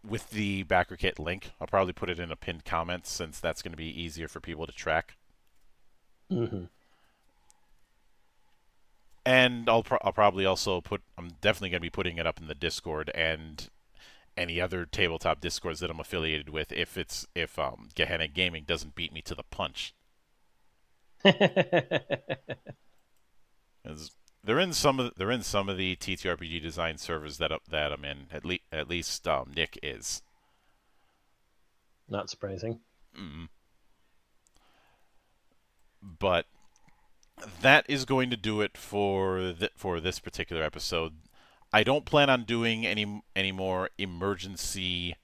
[SPEAKER 1] with the BackerKit link. I'll probably put it in a pinned comment since that's going to be easier for people to track.
[SPEAKER 2] Mm-hmm.
[SPEAKER 1] And I'll probably also I'm definitely going to be putting it up in the Discord and any other tabletop discords that I'm affiliated with if Gehenna Gaming doesn't beat me to the punch. As they're in some of the TTRPG design servers that I'm in. At least Nick is.
[SPEAKER 2] Not surprising.
[SPEAKER 1] Mm. But that is going to do it for this particular episode. I don't plan on doing any more emergency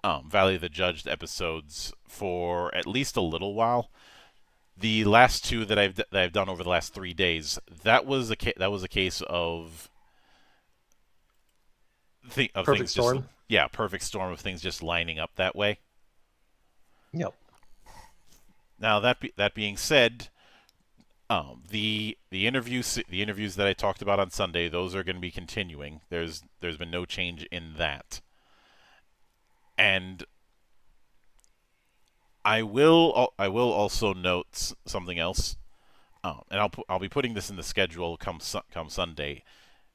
[SPEAKER 1] Valley of the Judged episodes for at least a little while. The last two that I've done over the last 3 days, that was a case of
[SPEAKER 2] Perfect
[SPEAKER 1] things just,
[SPEAKER 2] storm.
[SPEAKER 1] yeah, perfect storm of things just lining up that way.
[SPEAKER 2] Yep.
[SPEAKER 1] Now that being said, the interviews that I talked about on Sunday, those are going to be continuing. There's been no change in that, and I will also note something else. And I'll be putting this in the schedule come Sunday.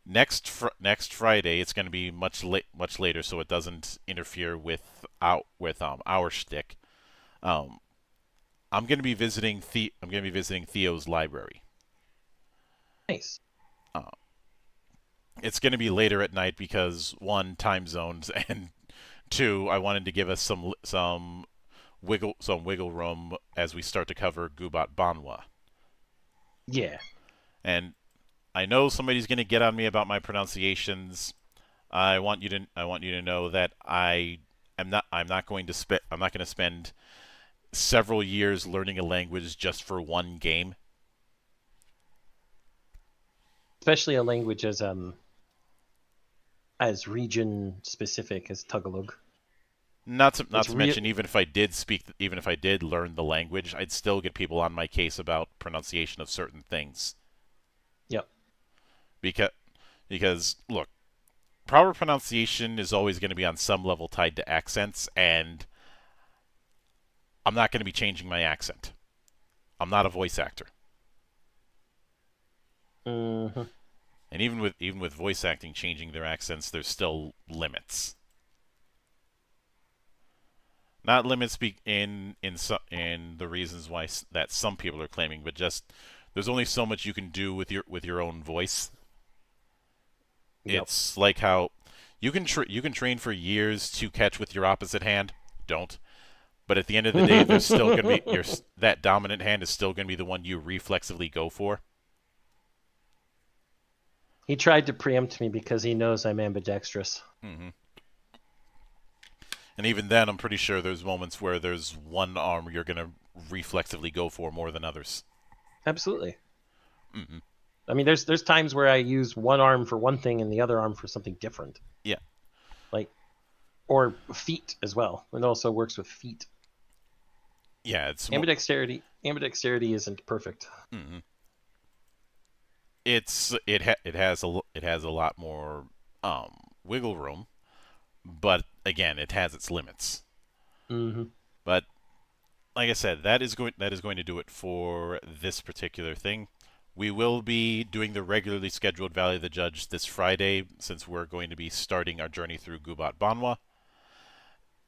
[SPEAKER 1] Next Friday, it's going to be much later, so it doesn't interfere with our shtick. Um, I'm going to be visiting Theo's library.
[SPEAKER 2] Nice.
[SPEAKER 1] Uh, it's going to be later at night because one, time zones, and two, I wanted to give us some wiggle room as we start to cover Gubat Banwa.
[SPEAKER 2] Yeah.
[SPEAKER 1] And I know somebody's going to get on me about my pronunciations. I want you to know that I'm not going to spend several years learning a language just for one game.
[SPEAKER 2] Especially a language as region specific as Tagalog.
[SPEAKER 1] Not
[SPEAKER 2] It's
[SPEAKER 1] to
[SPEAKER 2] real.
[SPEAKER 1] mention, even if I did learn the language, I'd still get people on my case about pronunciation of certain things.
[SPEAKER 2] Yep.
[SPEAKER 1] Because look, proper pronunciation is always going to be on some level tied to accents, and I'm not going to be changing my accent. I'm not a voice actor.
[SPEAKER 2] Hmm.
[SPEAKER 1] And even with voice acting changing their accents, there's still limits. Not limits in the reasons why that some people are claiming, but just there's only so much you can do with your own voice.
[SPEAKER 2] Yep.
[SPEAKER 1] It's like how you can train for years to catch with your opposite hand. Don't. But at the end of the day, there's still going to be that dominant hand is still going to be the one you reflexively go for.
[SPEAKER 2] He tried to preempt me because he knows I'm ambidextrous.
[SPEAKER 1] Mm-hmm. And even then, I'm pretty sure there's moments where there's one arm you're going to reflexively go for more than others.
[SPEAKER 2] Absolutely.
[SPEAKER 1] Mm-hmm.
[SPEAKER 2] I mean, there's times where I use one arm for one thing and the other arm for something different.
[SPEAKER 1] Yeah.
[SPEAKER 2] Like, or feet as well. It also works with feet.
[SPEAKER 1] Yeah, it's
[SPEAKER 2] Ambidexterity isn't perfect.
[SPEAKER 1] mm-hmm. It has a lot more wiggle room, but again, it has its limits.
[SPEAKER 2] Mm-hmm.
[SPEAKER 1] But like I said, that is going to do it for this particular thing. We will be doing the regularly scheduled Valley of the Judge this Friday, since we're going to be starting our journey through Gubat Banwa.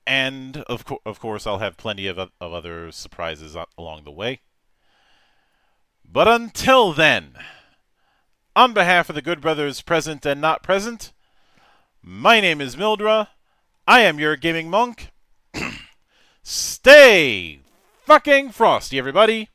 [SPEAKER 1] And of course, I'll have plenty of other surprises along the way. But until then, on behalf of the good brothers present and not present, my name is Mildra. I am your gaming monk. Stay fucking frosty, everybody.